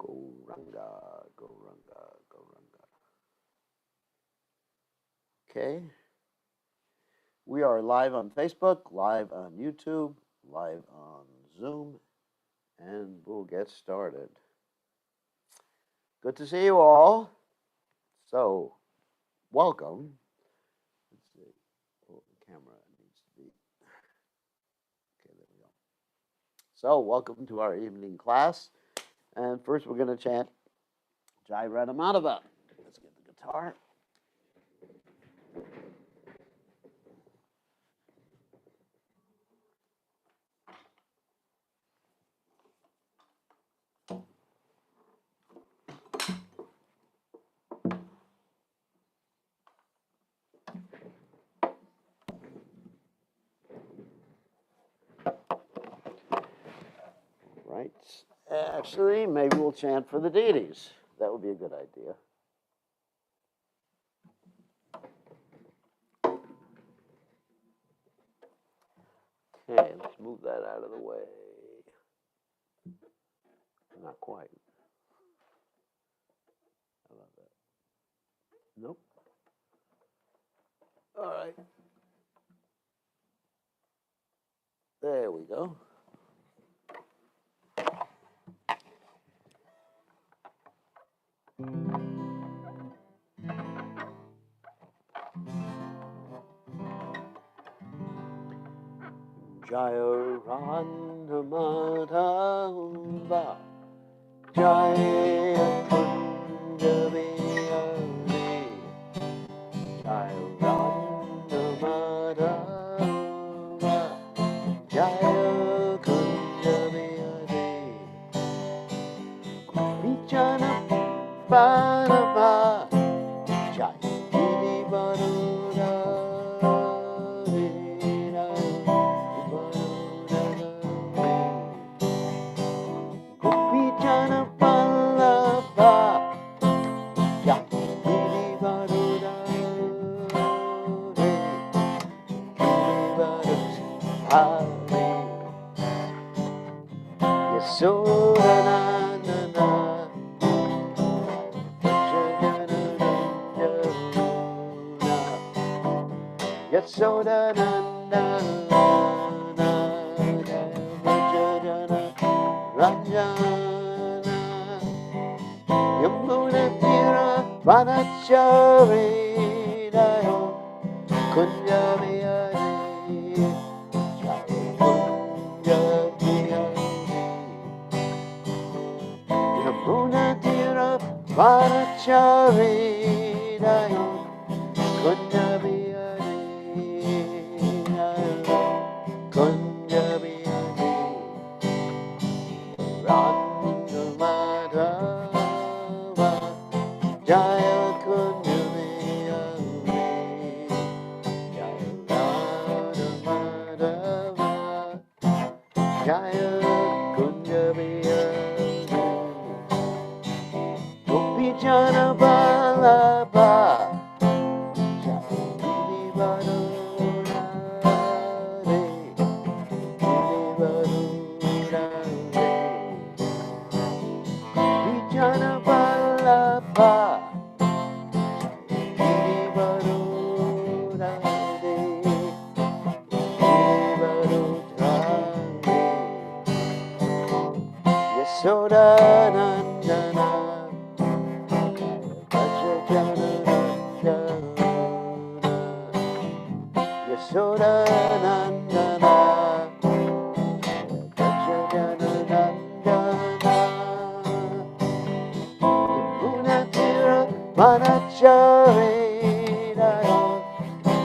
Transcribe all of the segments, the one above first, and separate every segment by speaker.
Speaker 1: Gauranga, Gauranga, Gauranga. Okay. We are live on Facebook, live on YouTube, live on Zoom, and we'll get started. Good to see you all. So, welcome. Let's see. Oh, the camera needs to be. Okay, there we go. So, welcome to our evening class. And first, we're going to chant Caritamrta. Let's get the guitar. Right. Actually, maybe we'll chant for the deities. That would be a good idea. Okay, let's move that out of the way. Not quite. How about that? Nope. All right. There we go. Jaya Randhamadhava Jaya Kunjaviyade Jaya Randhamadhava Jaya Kunjaviyade Vichana Parava Jaya Didi Varuda Vanacharinayo Kunjaviyade Yamuna Tira Vanacharinayo Kunjaviyade Kunjaviyade Randhamadhava Jaya Kunjaviyade Jaya Randhamadhava Jaya Kunjaviyade Gopijana Vallabha Jaya Girivarurade Girivarurade Gopijana Vallabha Yasodanandana Yasodanandana Yamunatira Vanacharinayo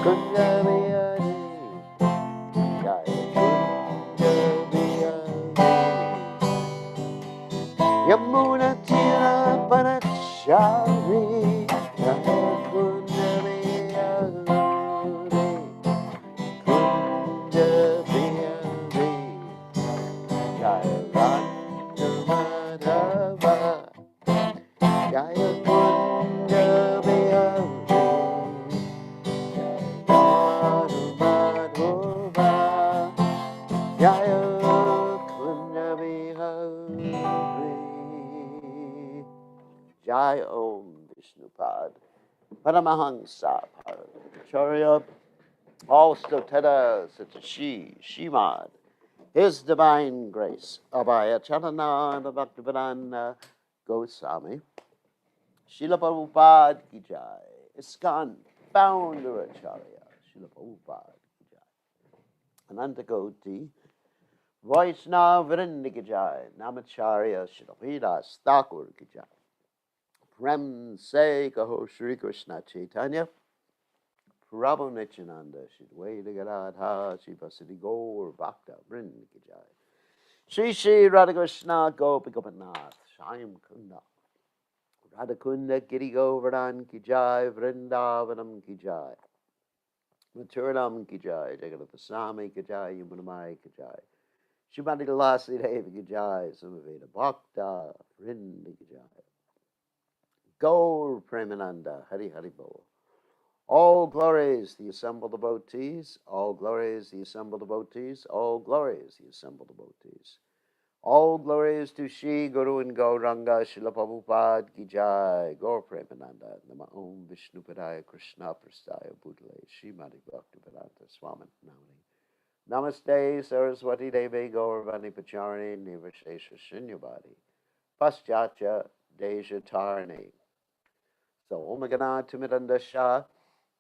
Speaker 1: Kunjaviyade Jaya Kunjaviyade Yamunatira Vanacharinayo Kunjaviyade Kunjaviyade Jaya Randhamadhava Jaya Kunjaviyade Jaya Kunjaviyade Jai Om Vishnupad Paramahansa Paracharya all Stotera Satashi Shimad His Divine Grace Abhaya Charananda Bhaktivedanta Goswami Srila Prabhupada Ki Jai ISKCON Founder Acharya Srila Prabhupada Ki Jai Ananta Koti Vaishnava Vrinda Ki Jai Namacharya Srila Vidas Thakur Ki Jai Prem Se Kaho Shri Krishna Chaitanya Prabhu Nityananda Shidwaita Gadadha Shivasiti Gaur Bhakta Vrinda Ki Jai Shri Shri Radhakrishna Gopi Gopinath Shyam Kunda Radhakunda Giri Govardhan Ki Jai Vrindavanam Ki Jai Maturanam Ki Jai Jagannath Swami Ki Jai Yamunamai Ki Jai Shrimati Lalasi Devi Ki Jai Samaveda Bhakta Vrinda Ki Jai Gaur Premananda Hari Hari Bol all glories the assembled devotees, all glories the assembled devotees, all glories the assembled devotees. All glories to Shri Guru and Gauranga Srila Prabhupada Ki Jai Gaur Premananda Nama Om Vishnu Padaya Krishna Prastaya Bhutale Srimati Bhaktivedanta Swami Namani Namaste Saraswati Devi Gauravani Pacharani Nivashesha Shunyavadi Paschatya Deja Tarani. So Om Gana Timidanda Shah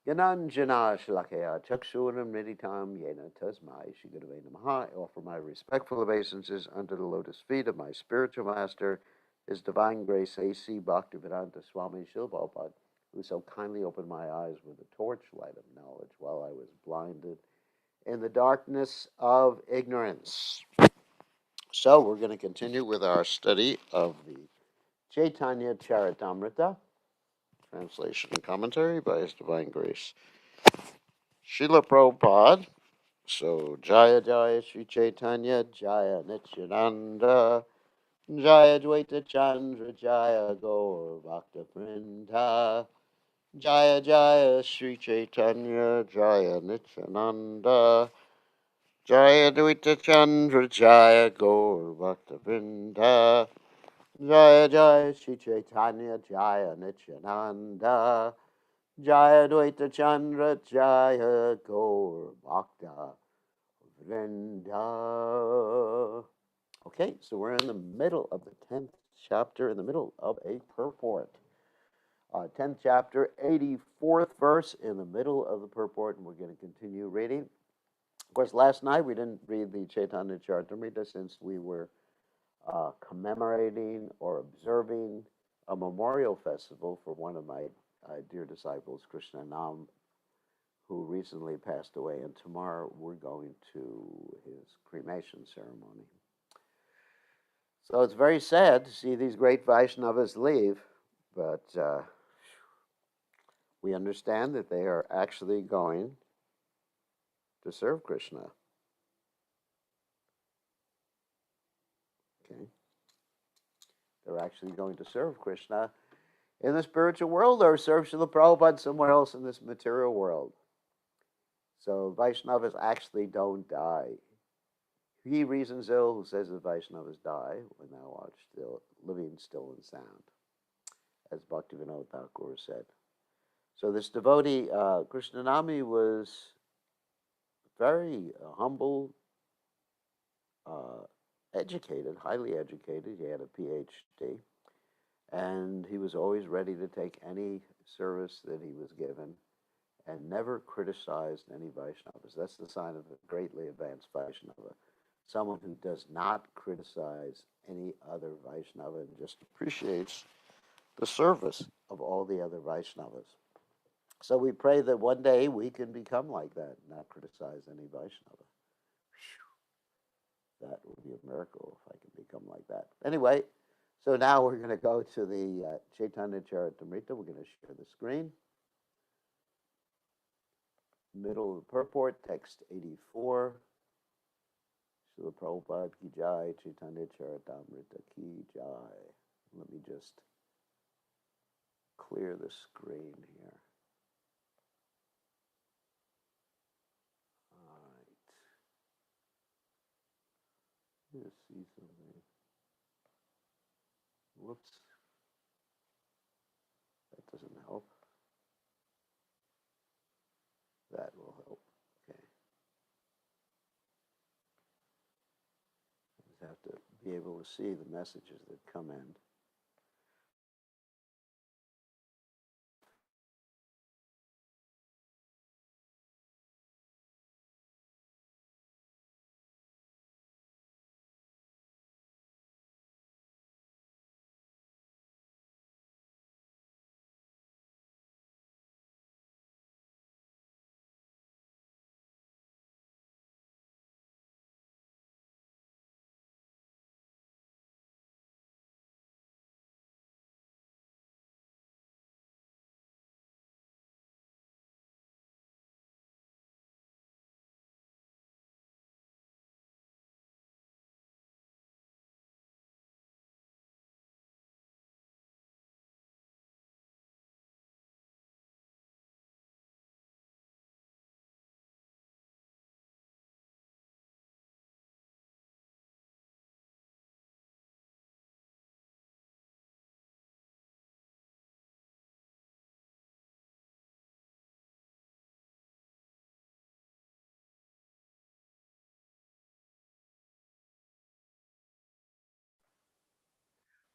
Speaker 1: Yananjana Shalakaya Chakshuram Nidhitam Yena Tasmai Shigurave Namaha. I offer my respectful obeisances under the lotus feet of my spiritual master, His Divine Grace A.C. Bhaktivedanta Swami Srila Prabhupada, who so kindly opened my eyes with the torchlight of knowledge while I was blinded in the darkness of ignorance. So we're going to continue with our study of the Caitanya Caritamrta, translation and commentary by His Divine Grace Srila Prabhupada. So Jaya Jaya Sri Chaitanya Jaya Nityananda Jaya Dvaita Chandra Jaya Gaur Bhakta Vrinda Jaya Jaya Sri Chaitanya Jaya Nityananda Jaya Dvaita Chandra Jaya Gaur Bhakta Vrinda Jaya Jaya Sri Chaitanya Jaya Nityananda Jaya Dvaita Chandra Jaya Gaur Bhakta Vrinda. Okay, so we're in the middle of the 10th chapter, in the middle of a purport. 10th chapter, 84th verse, in the middle of the purport, and we're going to continue reading. Of course, last night we didn't read the Caitanya Caritamrta since we were commemorating or observing a memorial festival for one of my dear disciples, Krishna Nam, who recently passed away, and tomorrow we're going to his cremation ceremony. So it's very sad to see these great Vaishnavas leave, but we understand that they are actually going to serve Krishna. Okay? They're actually going to serve Krishna in the spiritual world or serve Srila Prabhupada somewhere else in this material world. So Vaishnavas actually don't die. He reasons ill who says that Vaishnavas die when thou art still living still and sound, as Bhaktivinoda Thakur said. So this devotee, Krishnanami, was very humble, educated, highly educated. He had a PhD, and he was always ready to take any service that he was given and never criticized any Vaishnavas. That's the sign of a greatly advanced Vaishnava. Someone who does not criticize any other Vaishnava and just appreciates the service of all the other Vaishnavas. So we pray that one day we can become like that, not criticize any Vaishnava. That would be a miracle if I could become like that. Anyway, so now we're going to go to the Caitanya Caritamrta. We're going to share the screen. Middle of the purport, text 84. Srila Prabhupada Ki Jai, Caitanya Caritamrta Ki Jai. Let me just clear the screen here. All right. Let's see something. Whoops. to be able to see the messages that come in.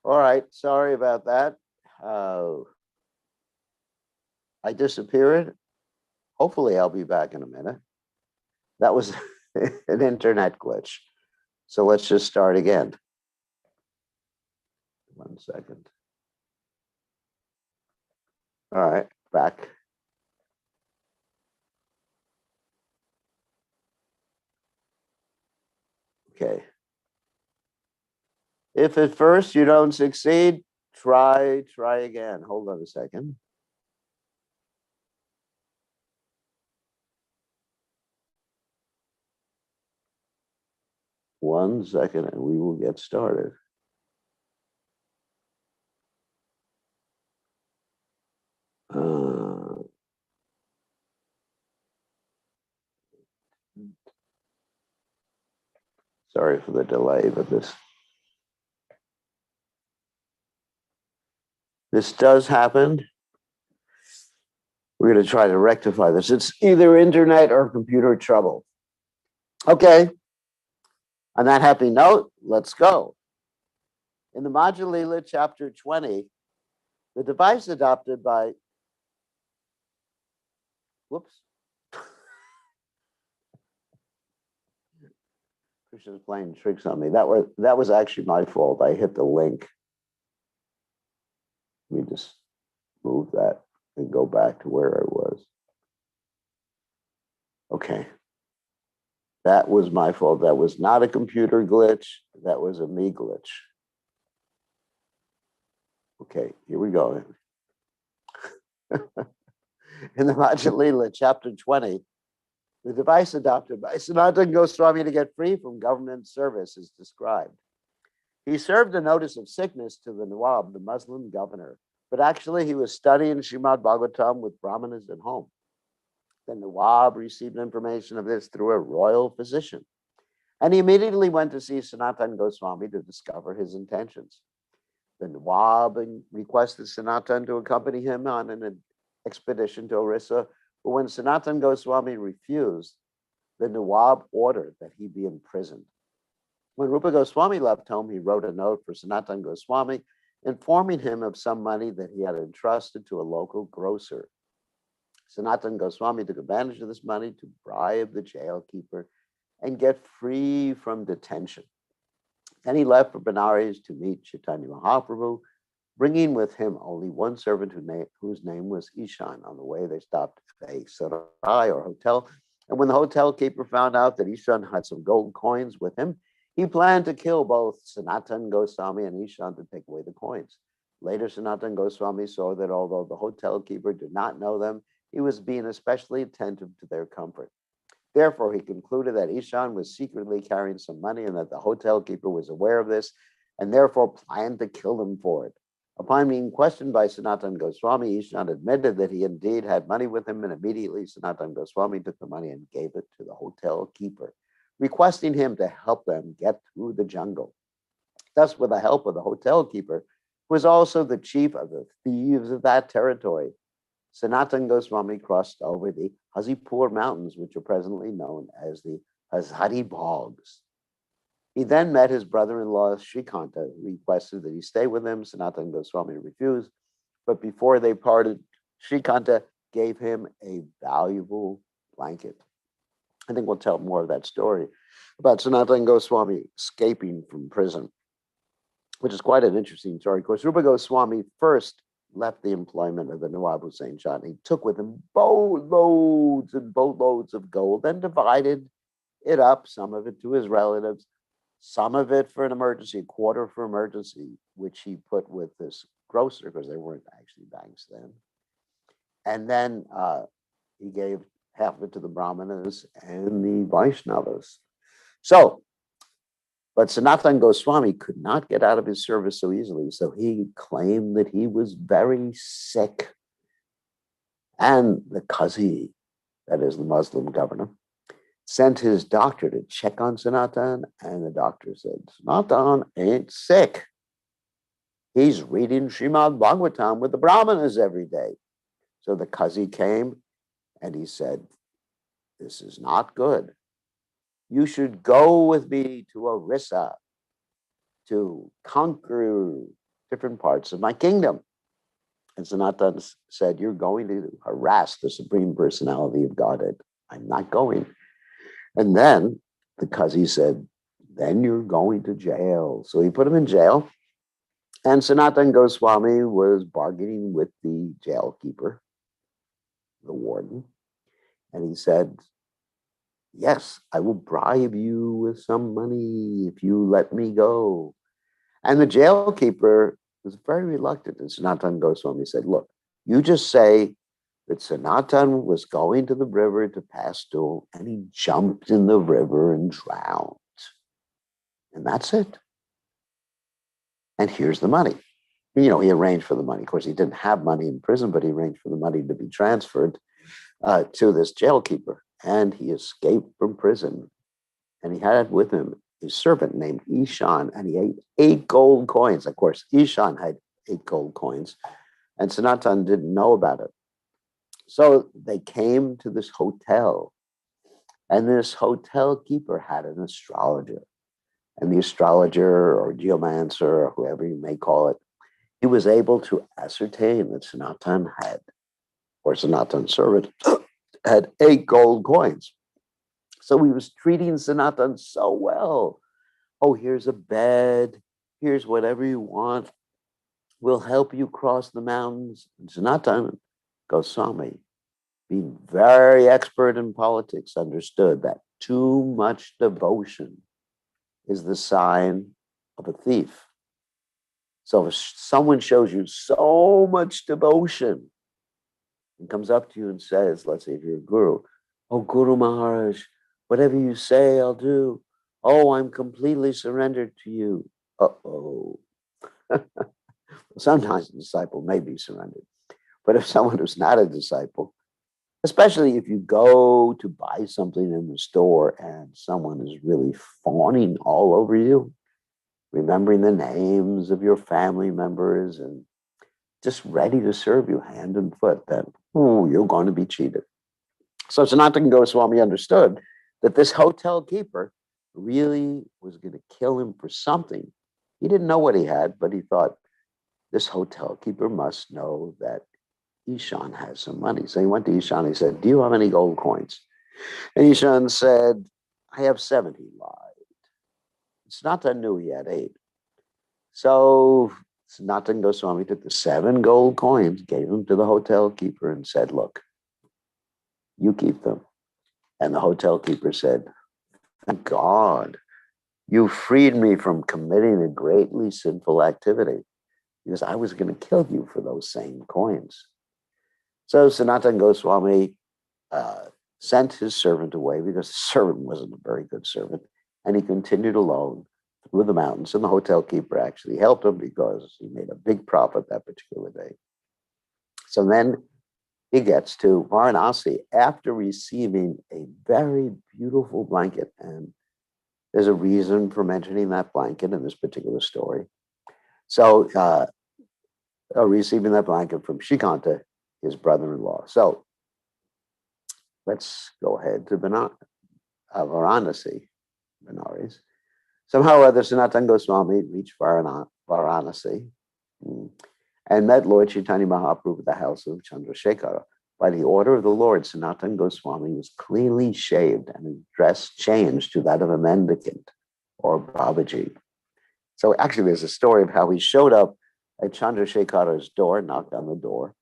Speaker 1: All right, sorry about that. I disappeared. Hopefully, I'll be back in a minute. That was an internet glitch. So let's just start again. 1 second. All right, back. Okay. If at first you don't succeed, try again. Hold on a second. One second, and we will get started. Sorry for the delay, but this does happen. We're going to try to rectify this. It's either internet or computer trouble. Okay. On that happy note, let's go. In the Madhya Lila, chapter 20, the device adopted by, whoops, Krishna's playing tricks on me. That was actually my fault. I hit the link. Let me just move that and go back to where I was. Okay. That was my fault. That was not a computer glitch. That was a me glitch. Okay, here we go. In the Madhya Lila, chapter 20, the device adopted by Sanatana Goswami to get free from government service is described. He served a notice of sickness to the Nawab, the Muslim governor, but actually he was studying Srimad Bhagavatam with Brahmanas at home. The Nawab received information of this through a royal physician, and he immediately went to see Sanatana Goswami to discover his intentions. The Nawab requested Sanatana to accompany him on an expedition to Orissa, but when Sanatana Goswami refused, the Nawab ordered that he be imprisoned. When Rupa Goswami left home, he wrote a note for Sanatana Goswami, informing him of some money that he had entrusted to a local grocer. Sanatana Goswami took advantage of this money to bribe the jailkeeper and get free from detention. Then he left for Benares to meet Chaitanya Mahaprabhu, bringing with him only one servant whose name was Ishan. On the way, they stopped at a sarai or hotel, and when the hotel keeper found out that Ishan had some gold coins with him, he planned to kill both Sanatana Goswami and Ishan to take away the coins. Later, Sanatana Goswami saw that although the hotel keeper did not know them, he was being especially attentive to their comfort. Therefore, he concluded that Ishan was secretly carrying some money and that the hotel keeper was aware of this and therefore planned to kill him for it. Upon being questioned by Sanatana Goswami, Ishan admitted that he indeed had money with him, and immediately Sanatana Goswami took the money and gave it to the hotel keeper, requesting him to help them get through the jungle. Thus, with the help of the hotel keeper, who was also the chief of the thieves of that territory, Sanatana Goswami crossed over the Hazipur Mountains, which are presently known as the Hazari Bogs. He then met his brother-in-law, Shrikanta, requested that he stay with him. Sanatana Goswami refused. But before they parted, Shrikanta gave him a valuable blanket. I think we'll tell more of that story about Sanatana Goswami escaping from prison, which is quite an interesting story. Of course, Rupa Goswami first left the employment of the Nawab Hussain Shah. He took with him boatloads and boatloads of gold, then divided it up, some of it to his relatives, some of it for an emergency, a quarter for emergency, which he put with this grocer because there weren't actually banks then. And then he gave half of it to the Brahmanas and the Vaishnavas. So, but Sanatana Goswami could not get out of his service so easily. So he claimed that he was very sick. And the Qazi, that is the Muslim governor, sent his doctor to check on Sanatana. And the doctor said, Sanatana ain't sick. He's reading Srimad Bhagavatam with the Brahmanas every day. So the Qazi came and he said, this is not good. You should go with me to Orissa to conquer different parts of my kingdom. And Sanatana said, you're going to harass the Supreme Personality of Godhead. I'm not going. And then the Qazi said, then you're going to jail. So he put him in jail. And Sanatana Goswami was bargaining with the jail keeper, the warden. And he said, yes, I will bribe you with some money if you let me go. And the jail keeper was very reluctant. And Sanatana Goswami said, look, you just say that Sanatana was going to the river to pass through and he jumped in the river and drowned. And that's it. And here's the money. He arranged for the money. Of course, he didn't have money in prison, but he arranged for the money to be transferred to this jail keeper. And he escaped from prison. And he had with him a servant named Ishan, and he had 8 gold coins. Of course, Ishan had 8 gold coins, and Sanatana didn't know about it. So they came to this hotel, and this hotel keeper had an astrologer. And the astrologer or geomancer, or whoever you may call it, he was able to ascertain that Sanatana had, or Sanatana's servant, had 8 gold coins. So he was treating Sanatana so well. Oh, here's a bed. Here's whatever you want. We'll help you cross the mountains. And Sanatana Goswami, being very expert in politics, understood that too much devotion is the sign of a thief. So if someone shows you so much devotion and comes up to you and says, let's say if you're a guru, oh, Guru Maharaj, whatever you say, I'll do. Oh, I'm completely surrendered to you. Uh-oh. Sometimes a disciple may be surrendered. But if someone who's not a disciple, especially if you go to buy something in the store and someone is really fawning all over you, remembering the names of your family members and just ready to serve you hand and foot, then you're going to be cheated. So Sanatana Goswami understood that this hotel keeper really was going to kill him for something. He didn't know what he had, but he thought, this hotel keeper must know that Ishan has some money. So he went to Ishan. He said, do you have any gold coins? And Ishan said, I have 7. He lied. Sanatana knew he had 8. So Sanatana Goswami took the 7 gold coins, gave them to the hotel keeper and said, look, you keep them. And the hotel keeper said, thank God, you freed me from committing a greatly sinful activity because I was going to kill you for those same coins. So Sanatana Goswami sent his servant away because the servant wasn't a very good servant. And he continued alone through the mountains. And the hotel keeper actually helped him because he made a big profit that particular day. So then he gets to Varanasi after receiving a very beautiful blanket. And there's a reason for mentioning that blanket in this particular story. So receiving that blanket from Shrikanta, his brother-in-law. So let's go ahead to Varanasi, Benares. Somehow or other, Sanatana Goswami reached Varanasi and met Lord Chaitanya Mahaprabhu at the house of Chandrasekhara. By the order of the Lord, Sanatana Goswami was cleanly shaved and his dress changed to that of a mendicant or Babaji. So actually, there's a story of how he showed up at Chandrasekhara's door, knocked on the door,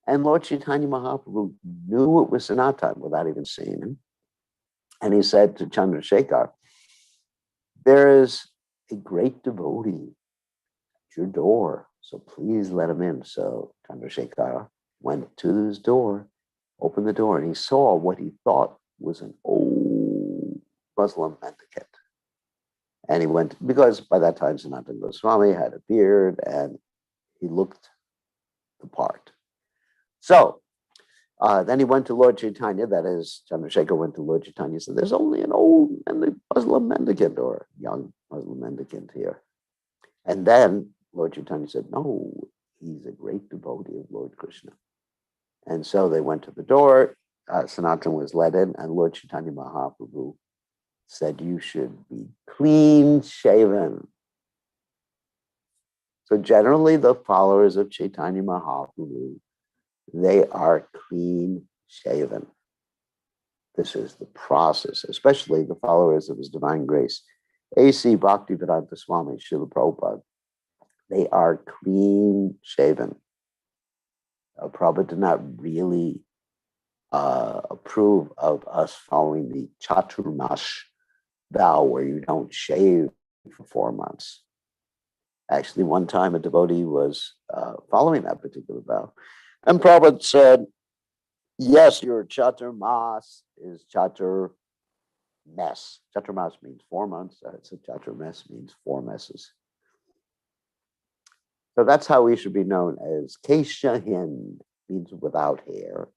Speaker 1: and Lord Chaitanya Mahaprabhu knew it was Sanatana without even seeing him. And he said to Chandrasekhar, "There is a great devotee at your door, so please let him in." So Chandrasekhara went to his door, opened the door, and he saw what he thought was an old Muslim mendicant. And he went, because by that time Sanatana Goswami had a beard and he looked the part. So then he went to Lord Chaitanya, that is, Chandrasekhar went to Lord Chaitanya and said, "There's only an old Muslim mendicant or young Muslim mendicant here." And then Lord Chaitanya said, "No, he's a great devotee of Lord Krishna." And so they went to the door, Sanatana was let in, and Lord Chaitanya Mahaprabhu said, "You should be clean shaven." So generally the followers of Chaitanya Mahaprabhu, they are clean shaven. This is the process, especially the followers of His Divine Grace. A.C. Bhaktivedanta Swami, Srila Prabhupada, they are clean shaven. Prabhupada did not really approve of us following the Chaturmash vow where you don't shave for 4 months. Actually, one time a devotee was following that particular vow. And Prabhupada said, "Yes, your Chaturmas is Chaturmes. Chaturmas means 4 months. So Chaturmes means 4 messes." So that's how we should be known as Keshahin, means without hair.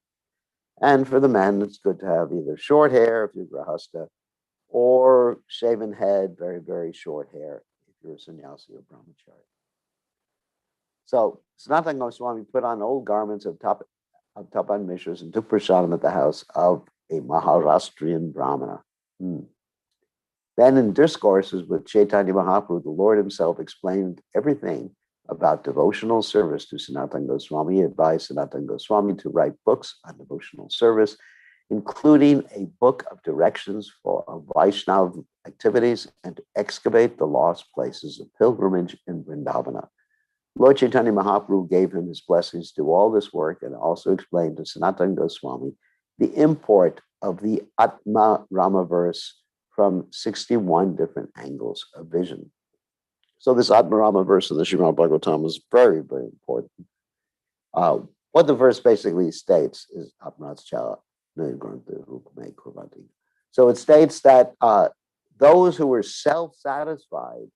Speaker 1: And for the men, it's good to have either short hair if you're Grahasta, or shaven head, very, very short hair if you're a sannyasi or brahmachari. So Sanatana Goswami put on old garments of tapan mishras and took prasadam at the house of a Maharashtrian brahmana. Then in discourses with Chaitanya Mahaprabhu, the Lord himself explained everything about devotional service to Sanatana Goswami. He advised Sanatana Goswami to write books on devotional service, including a book of directions for Vaishnava activities and to excavate the lost places of pilgrimage in Vrindavana. Lord Chaitanya Mahaprabhu gave him his blessings to do all this work and also explained to Sanatana Goswami the import of the Atma Rama verse from 61 different angles of vision. So this Atma Rama verse of the Srimad Bhagavatam is very, very important. What the verse basically states is so it states that those who are self-satisfied,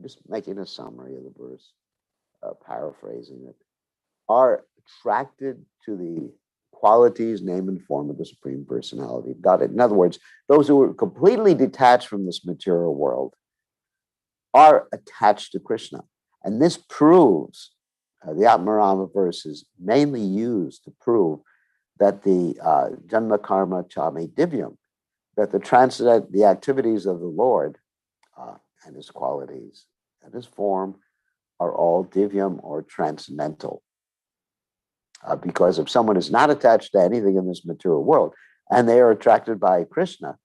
Speaker 1: just making a summary of the verse, paraphrasing it, are attracted to the qualities, name, and form of the Supreme Personality of God. In other words, those who are completely detached from this material world are attached to Krishna. And this proves, the Atmarama verse is mainly used to prove that the Janma Karma Chame Divyam, that the activities of the Lord and his qualities and his form are all divyam or transcendental. Because if someone is not attached to anything in this material world and they are attracted by Krishna,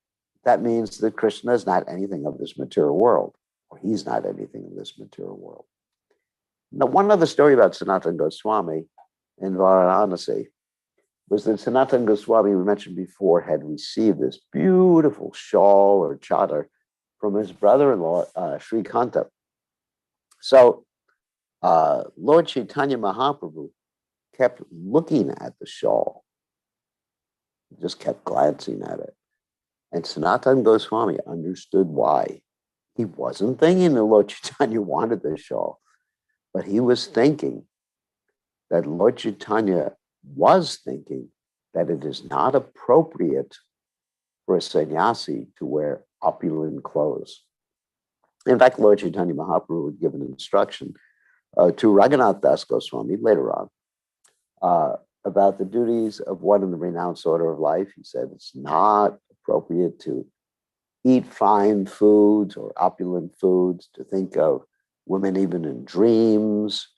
Speaker 1: that means that Krishna is not anything of this material world, or he's not anything in this material world. Now, one other story about Sanatana Goswami in Varanasi was that Sanatana Goswami, we mentioned before, had received this beautiful shawl or chadar from his brother-in-law, Sri Kanta. So Lord Chaitanya Mahaprabhu kept looking at the shawl, just kept glancing at it. And Sanatana Goswami understood why. He wasn't thinking that Lord Chaitanya wanted the shawl, but he was thinking that Lord Chaitanya was thinking that it is not appropriate for a sannyasi to wear opulent clothes. In fact, Lord Chaitanya Mahaprabhu would give an instruction to Raghunath Das Goswami later on about the duties of one in the renounced order of life. He said it's not appropriate to eat fine foods or opulent foods, to think of women even in dreams,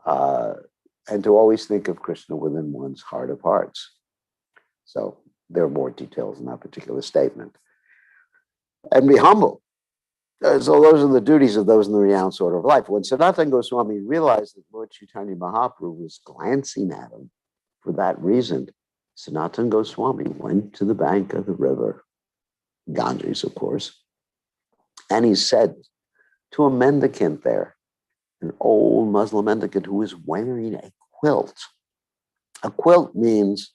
Speaker 1: and to always think of Krishna within one's heart of hearts. So there are more details in that particular statement. And be humble. So those are the duties of those in the renounced order of life. When Sanatana Goswami realized that Lord Chaitanya Mahaprabhu was glancing at him for that reason, Sanatana Goswami went to the bank of the river, Ganges, of course, and he said to a mendicant there, an old Muslim mendicant who was wearing a quilt. A quilt means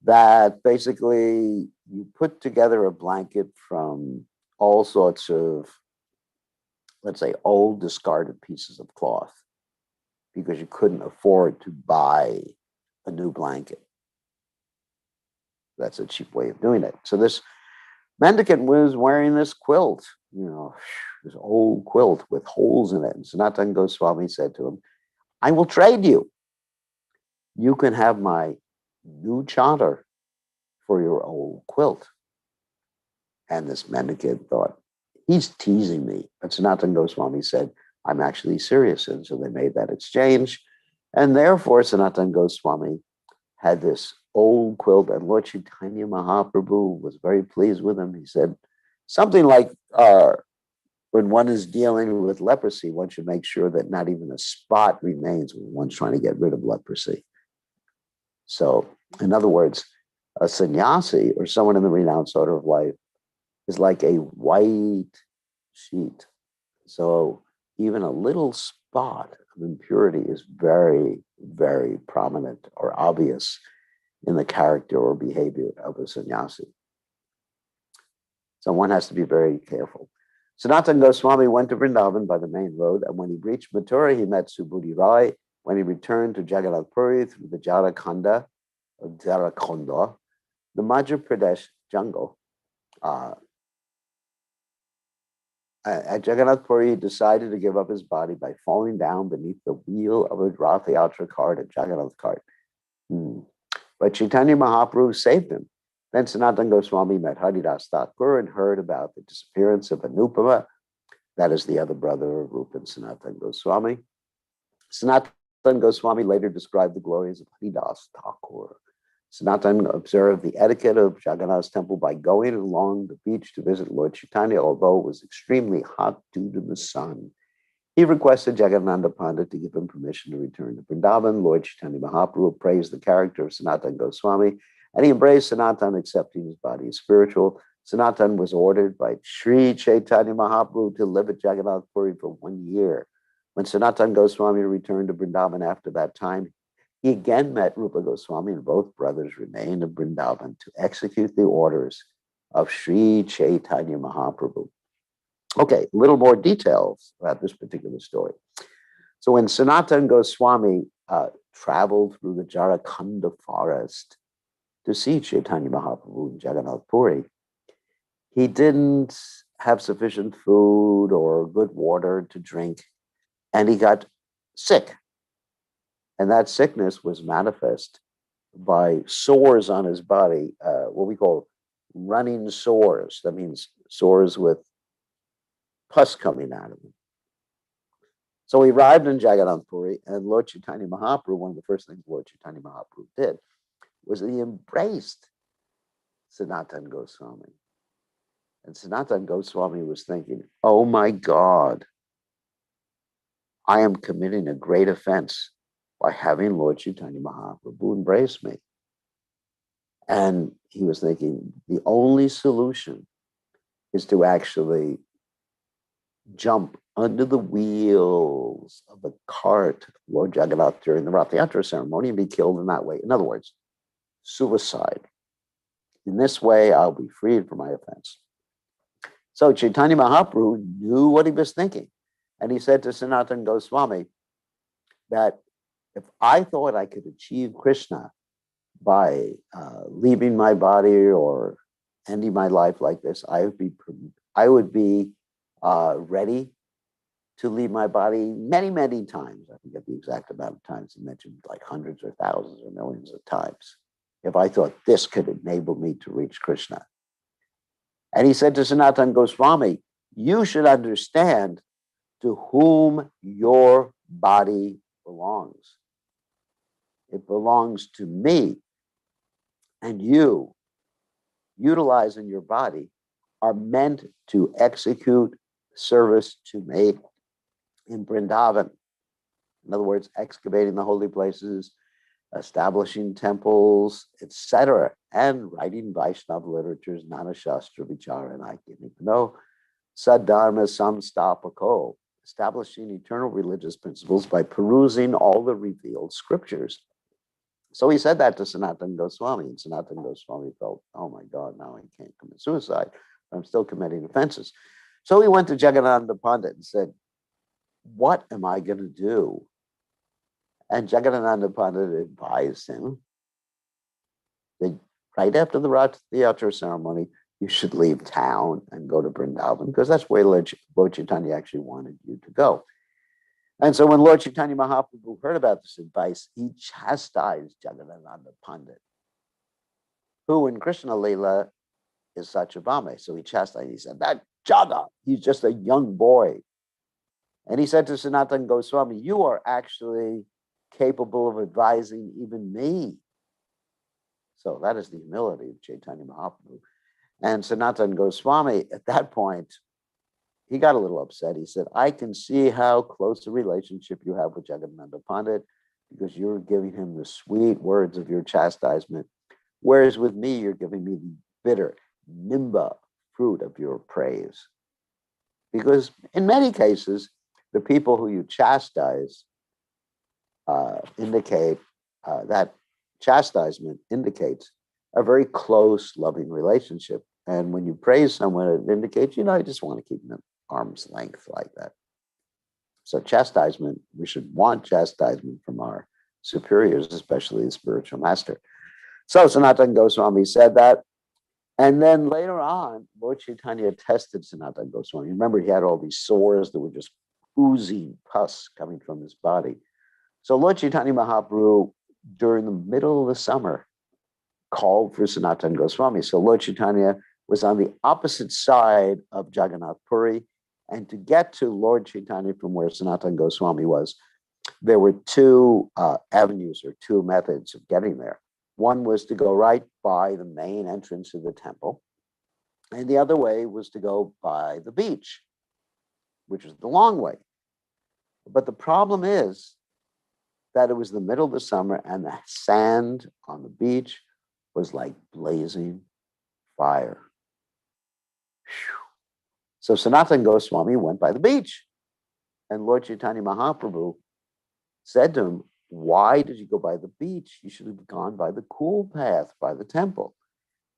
Speaker 1: that basically you put together a blanket from all sorts of, let's say, old discarded pieces of cloth because you couldn't afford to buy a new blanket. That's a cheap way of doing it. So this mendicant was wearing this quilt, this old quilt with holes in it. And Sanatana Goswami said to him, I will trade you. You can have my new chadar for your old quilt. And this mendicant thought, he's teasing me. But Sanatana Goswami said, I'm actually serious. And so they made that exchange. And therefore, Sanatana Goswami had this old quilt, and Lord Chaitanya Mahaprabhu was very pleased with him. He said something like, when one is dealing with leprosy, one should make sure that not even a spot remains when one's trying to get rid of leprosy. So, in other words, a sannyasi or someone in the renounced order of life is like a white sheet. So even a little spot of impurity is very, very prominent or obvious in the character or behavior of a sannyasi. So one has to be very careful. Sanatana Goswami went to Vrindavan by the main road, and when he reached Mathura, he met Subhuti Rai. When he returned to Jagannath Puri through the Jharakhanda, the Madhya Pradesh jungle, at Jagannath Puri, he decided to give up his body by falling down beneath the wheel of a Ratha Yatra cart, a Jagannath cart. But Chaitanya Mahaprabhu saved him. Then Sanatana Goswami met Haridas Thakur and heard about the disappearance of Anupama, that is the other brother of Rupa and Sanatana Goswami. Sanatana Goswami later described the glories of Haridas Thakur. Sanatana observed the etiquette of Jagannath's temple by going along the beach to visit Lord Chaitanya, although it was extremely hot due to the sun. He requested Jagannatha Pandit to give him permission to return to Vrindavan. Lord Chaitanya Mahaprabhu praised the character of Sanatana Goswami, and he embraced Sanatana, accepting his body as spiritual. Sanatana was ordered by Sri Chaitanya Mahaprabhu to live at Jagannath Puri for 1 year. When Sanatana Goswami returned to Vrindavan after that time, he again met Rupa Goswami, and both brothers remained in Vrindavan to execute the orders of Sri Chaitanya Mahaprabhu. Okay, a little more details about this particular story. So when Sanatana Goswami traveled through the Jharakhanda forest to see Chaitanya Mahaprabhu in Jagannath Puri, he didn't have sufficient food or good water to drink, and he got sick. And that sickness was manifest by sores on his body, what we call running sores. That means sores with pus coming out of them. So he arrived in Jagannath Puri, and Lord Chaitanya Mahaprabhu, one of the first things Lord Chaitanya Mahaprabhu did was that he embraced Sanatana Goswami. And Sanatana Goswami was thinking, oh my God, I am committing a great offense by having Lord Chaitanya Mahaprabhu embrace me. And he was thinking, the only solution is to actually jump under the wheels of the cart of Lord Jagannath during the Ratha Yatra ceremony and be killed in that way. In other words, suicide. In this way, I'll be freed from my offense. So Chaitanya Mahaprabhu knew what he was thinking. And he said to Sanatana Goswami that if I thought I could achieve Krishna by leaving my body or ending my life like this, I would be ready to leave my body many, many times. I forget the exact amount of times. He mentioned like hundreds or thousands or millions of times. If I thought this could enable me to reach Krishna. And he said to Sanatana Goswami, you should understand to whom your body belongs. It belongs to me. And you, utilizing your body, are meant to execute service to me in Vrindavan. In other words, excavating the holy places, establishing temples, etc., and writing Vaishnava literatures, Nana Shastra Vichara, and I didn't even know, Sadharma Samstapako, establishing eternal religious principles by perusing all the revealed scriptures. So he said that to Sanatana Goswami, and Sanatana Goswami felt, oh my God, now I can't commit suicide. I'm still committing offenses. So he went to Jagannatha Pandit and said, what am I going to do? And Jagannatha Pandit advised him that right after the Rath Yatra ceremony, you should leave town and go to Vrindavan, because that's where Lord Chaitanya actually wanted you to go. And so when Lord Chaitanya Mahaprabhu heard about this advice, he chastised Jagannatha Pandit, who in Krishna Lila is Satyabhama. So he chastised, he said, that Jaga, he's just a young boy. And he said to Sanatana Goswami, you are actually capable of advising even me. So that is the humility of Chaitanya Mahaprabhu. And Sanatana Goswami, at that point, he got a little upset. He said, I can see how close a relationship you have with Jagannatha Pandit, because you're giving him the sweet words of your chastisement, whereas with me, you're giving me the bitter nimba fruit of your praise. Because in many cases, the people who you chastise indicate that chastisement indicates a very close, loving relationship. And when you praise someone, it indicates, I just want to keep them at arm's length like that. So chastisement, we should want chastisement from our superiors, especially the spiritual master. So Sanatana Goswami said that. And then later on, Lord Chaitanya tested Sanatana Goswami. Remember, he had all these sores that were just oozing pus coming from his body. So Lord Chaitanya Mahaprabhu, during the middle of the summer, called for Sanatana Goswami. So Lord Chaitanya was on the opposite side of Jagannath Puri. And to get to Lord Chaitanya from where Sanatana Goswami was, there were two avenues or two methods of getting there. One was to go right by the main entrance of the temple. And the other way was to go by the beach, which is the long way. But the problem is that it was the middle of the summer and the sand on the beach was like blazing fire. Whew. So Sanatana Goswami went by the beach, and Lord Chaitanya Mahaprabhu said to him, why did you go by the beach? You should have gone by the cool path, by the temple.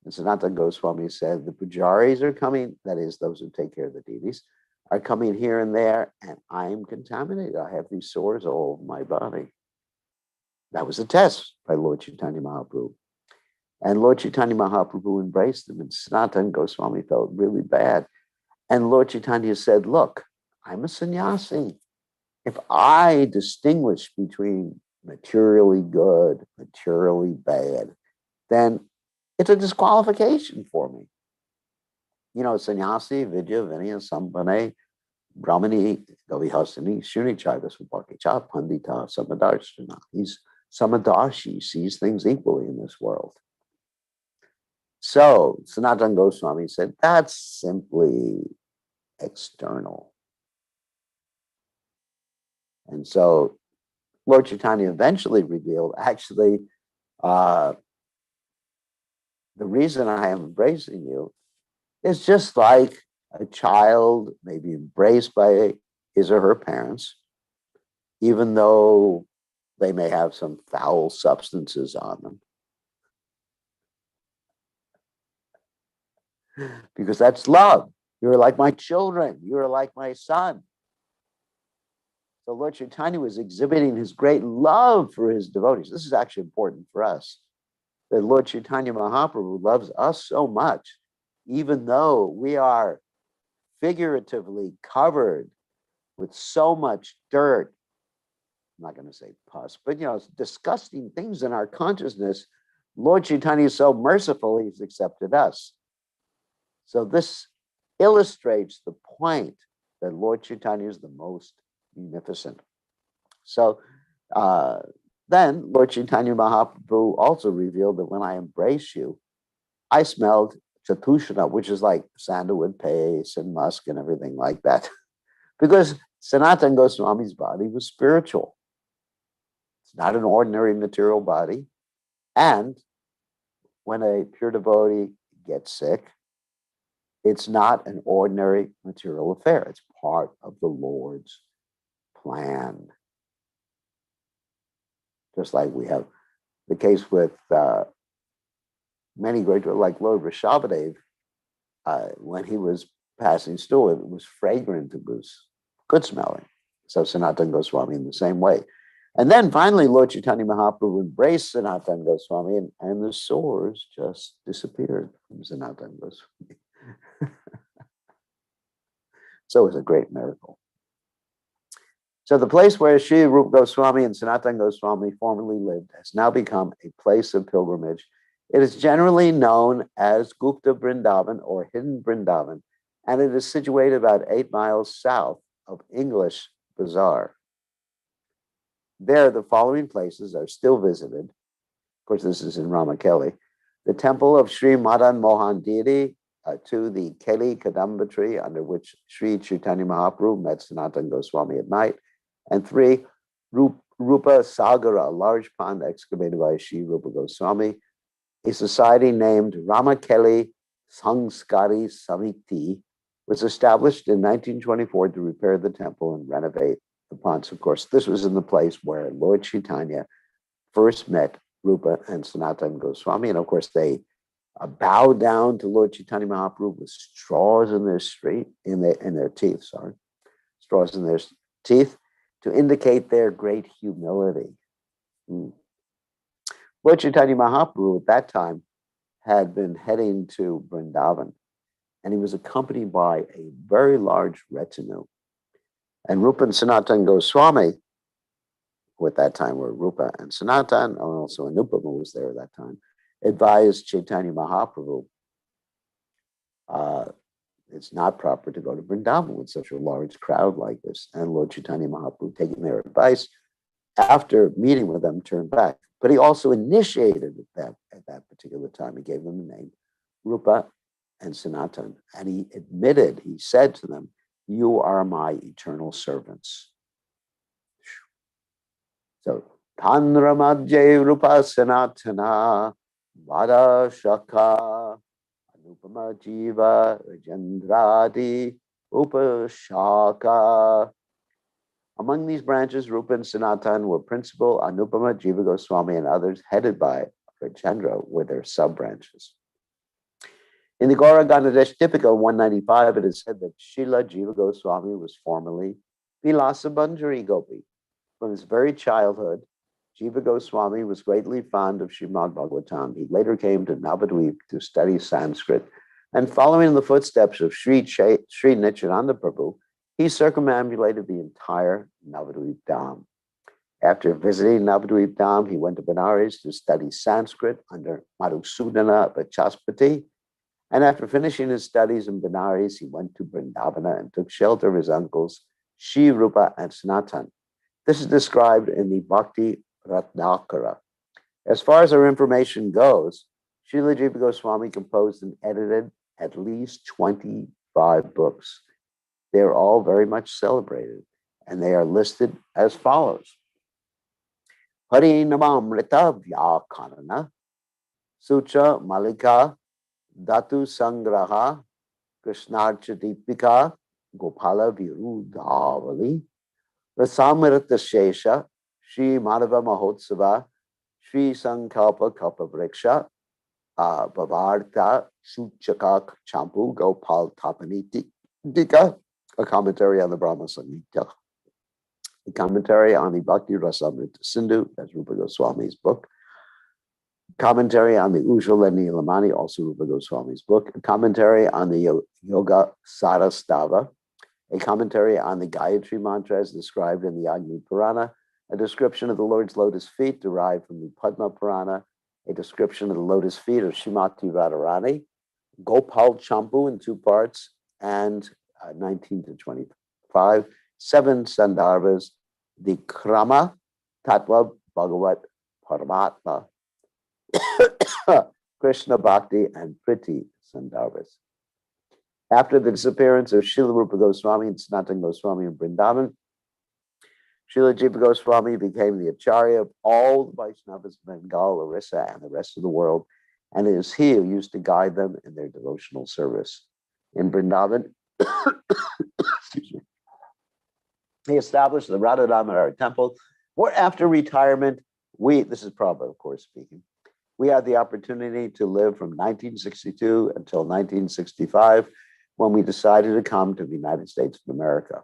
Speaker 1: And Sanatana Goswami said, the pujaris are coming, that is, those who take care of the deities, are coming here and there, and I am contaminated. I have these sores all over my body. That was a test by Lord Chaitanya Mahaprabhu. And Lord Chaitanya Mahaprabhu embraced him, and Sanatana Goswami felt really bad. And Lord Chaitanya said, look, I'm a sannyasi. If I distinguish between materially good, materially bad, then it's a disqualification for me. Sannyasi, Vidya, Vinaya, Sambhane, Brahmani, Gavihasani, Shunichaiva, Subhakicha, Pandita, Samadarshana. He's Samadarshi, sees things equally in this world. So Sanatana Goswami said, that's simply external. And so Lord Chaitanya eventually revealed, actually, the reason I am embracing you is just like a child may be embraced by his or her parents, even though they may have some foul substances on them. Because that's love. You're like my children. You're like my son. So Lord Chaitanya was exhibiting his great love for his devotees. This is actually important for us, that Lord Chaitanya Mahaprabhu loves us so much, even though we are figuratively covered with so much dirt. I'm not going to say pus, but it's disgusting things in our consciousness. Lord Chaitanya is so merciful, he's accepted us. So this illustrates the point that Lord Chaitanya is the most munificent. So then Lord Chaitanya Mahaprabhu also revealed that when I embrace you, I smelled chatushana, which is like sandalwood paste and musk and everything like that. Because Sanatana Goswami's body was spiritual. It's not an ordinary material body. And when a pure devotee gets sick, it's not an ordinary material affair. It's part of the Lord's plan. Just like we have the case with many great, like Lord Rishabhadev, when he was passing stool, it was fragrant, it was good smelling. So Sanatana Goswami in the same way. And then finally, Lord Chaitanya Mahaprabhu embraced Sanatana Goswami, and the sores just disappeared from Sanatana Goswami. So it was a great miracle. So the place where Sri Rupa Goswami and Sanatana Goswami formerly lived has now become a place of pilgrimage. It is generally known as Gupta Vrindavan or Hidden Vrindavan, and it is situated about 8 miles south of English Bazaar. There, the following places are still visited. Of course, this is in Ramakeli. The temple of Sri Madan Mohan Deity, to the Keli Kadamba tree under which Sri Chaitanya Mahaprabhu met Sanatana Goswami at night, and 3, Rupa Sagara, a large pond excavated by Sri Rupa Goswami. A society named Ramakeli Sangskari Samiti was established in 1924 to repair the temple and renovate the ponds. Of course, this was in the place where Lord Chaitanya first met Rupa and Sanatana Goswami, and of course they bowed down to Lord Chaitanya Mahaprabhu with straws in their teeth, straws in their teeth to indicate their great humility. Lord Chaitanya Mahaprabhu at that time had been heading to Vrindavan, and he was accompanied by a very large retinue. And Rupa and Sanatana Goswami, who at that time were Rupa and Sanatana, and also Anupama was there at that time, advised Chaitanya Mahaprabhu, it's not proper to go to Vrindavan with such a large crowd like this. And Lord Chaitanya Mahaprabhu, taking their advice, after meeting with them, turned back. But he also initiated them at that particular time. He gave them the name Rupa and Sanatana. And he said to them, "You are my eternal servants." So, Tanramadje Rupa Sanatana, Vada Shaka, Anupama Jiva, Rajendradi, Upashaka. Among these branches, Rupa and Sanatana were principal, Anupama, Jiva Goswami, and others headed by Rajendra were their sub-branches. In the Gaura Ganadesh Tipika 195, it is said that Srila Jiva Goswami was formerly Vilasa Banjari Gopi. From his very childhood, Jiva Goswami was greatly fond of Srimad Bhagavatam. He later came to Navadvip to study Sanskrit, and following in the footsteps of Sri Nityananda Prabhu, he circumambulated the entire Navadvip Dham. After visiting Navadvip Dham, he went to Benares to study Sanskrit under Madhusudana Vachaspati. And after finishing his studies in Benares, he went to Vrindavana and took shelter of his uncles, Sri Rupa and Sanatana. This is described in the Bhakti Ratnakara. As far as our information goes, Srila Jiva Goswami composed and edited at least 25 books. They're all very much celebrated, and they are listed as follows. Harinamamrita Vyakarana, Sutra Malika, Dhatu Sangraha, Krishnarcha Deepika, Gopala Virudhavali, Rasamrita Shesha, Sri Madhava Mahotsava, Sri Sankalpa Kalpavriksha, Bhavarta Suchaka Champu Gopal Tapaniti Dika, a commentary on the Brahma Samhita, a commentary on the Bhakti Rasamrita Sindhu, that's Rupa Goswami's book, commentary on the Ujjvala Nilamani, also Rupa Goswami's book, a commentary on the Yoga Sarastava, a commentary on the Gayatri Mantra as described in the Agni Purana, a description of the Lord's lotus feet derived from the Padma Purana, a description of the lotus feet of Srimati Radharani, Gopal Champu in 2 parts, and 19 to 25, 7 Sandarbhas, the Krama, Tattva, Bhagavat, Paramatma, Krishna Bhakti, and Priti Sandarbhas. After the disappearance of Srila Rupa Goswami and Sanatana Goswami in Vrindavan, Srila Jiva Goswami became the Acharya of all the Vaishnavas of Bengal, Orissa, and the rest of the world, and it is he who used to guide them in their devotional service. In Vrindavan, he established the Radha Damodar temple, where after retirement, this is Prabhupada, of course, speaking, we had the opportunity to live from 1962 until 1965, when we decided to come to the United States of America.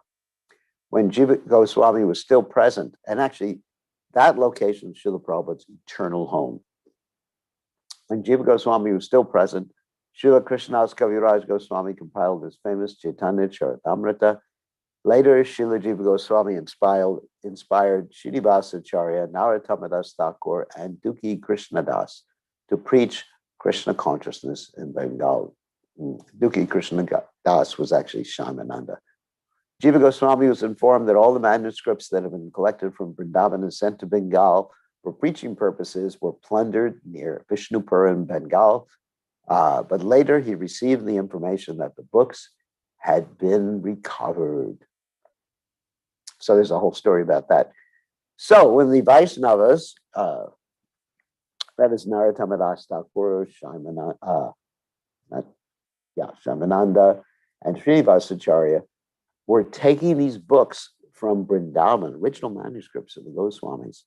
Speaker 1: When Jiva Goswami was still present, and actually that location is Srila Prabhupada's eternal home. When Jiva Goswami was still present, Srila Krishnadas Kaviraj Goswami compiled his famous Caitanya Caritamrta. Later, Srila Jiva Goswami inspired Srinivasa Acharya, Narottam Thakur, and Dukhi Krishnadas to preach Krishna consciousness in Bengal. Dukhi Krishnadas was actually Shyamananda. Jiva Goswami was informed that all the manuscripts that had been collected from Vrindavan and sent to Bengal for preaching purposes were plundered near Vishnupur in Bengal. But later he received the information that the books had been recovered. So there's a whole story about that. So when the Vaishnavas, that is Narottam Thakur, Shyamananda, and Srinivasacharya, were taking these books from Vrindavan, original manuscripts of the Goswamis,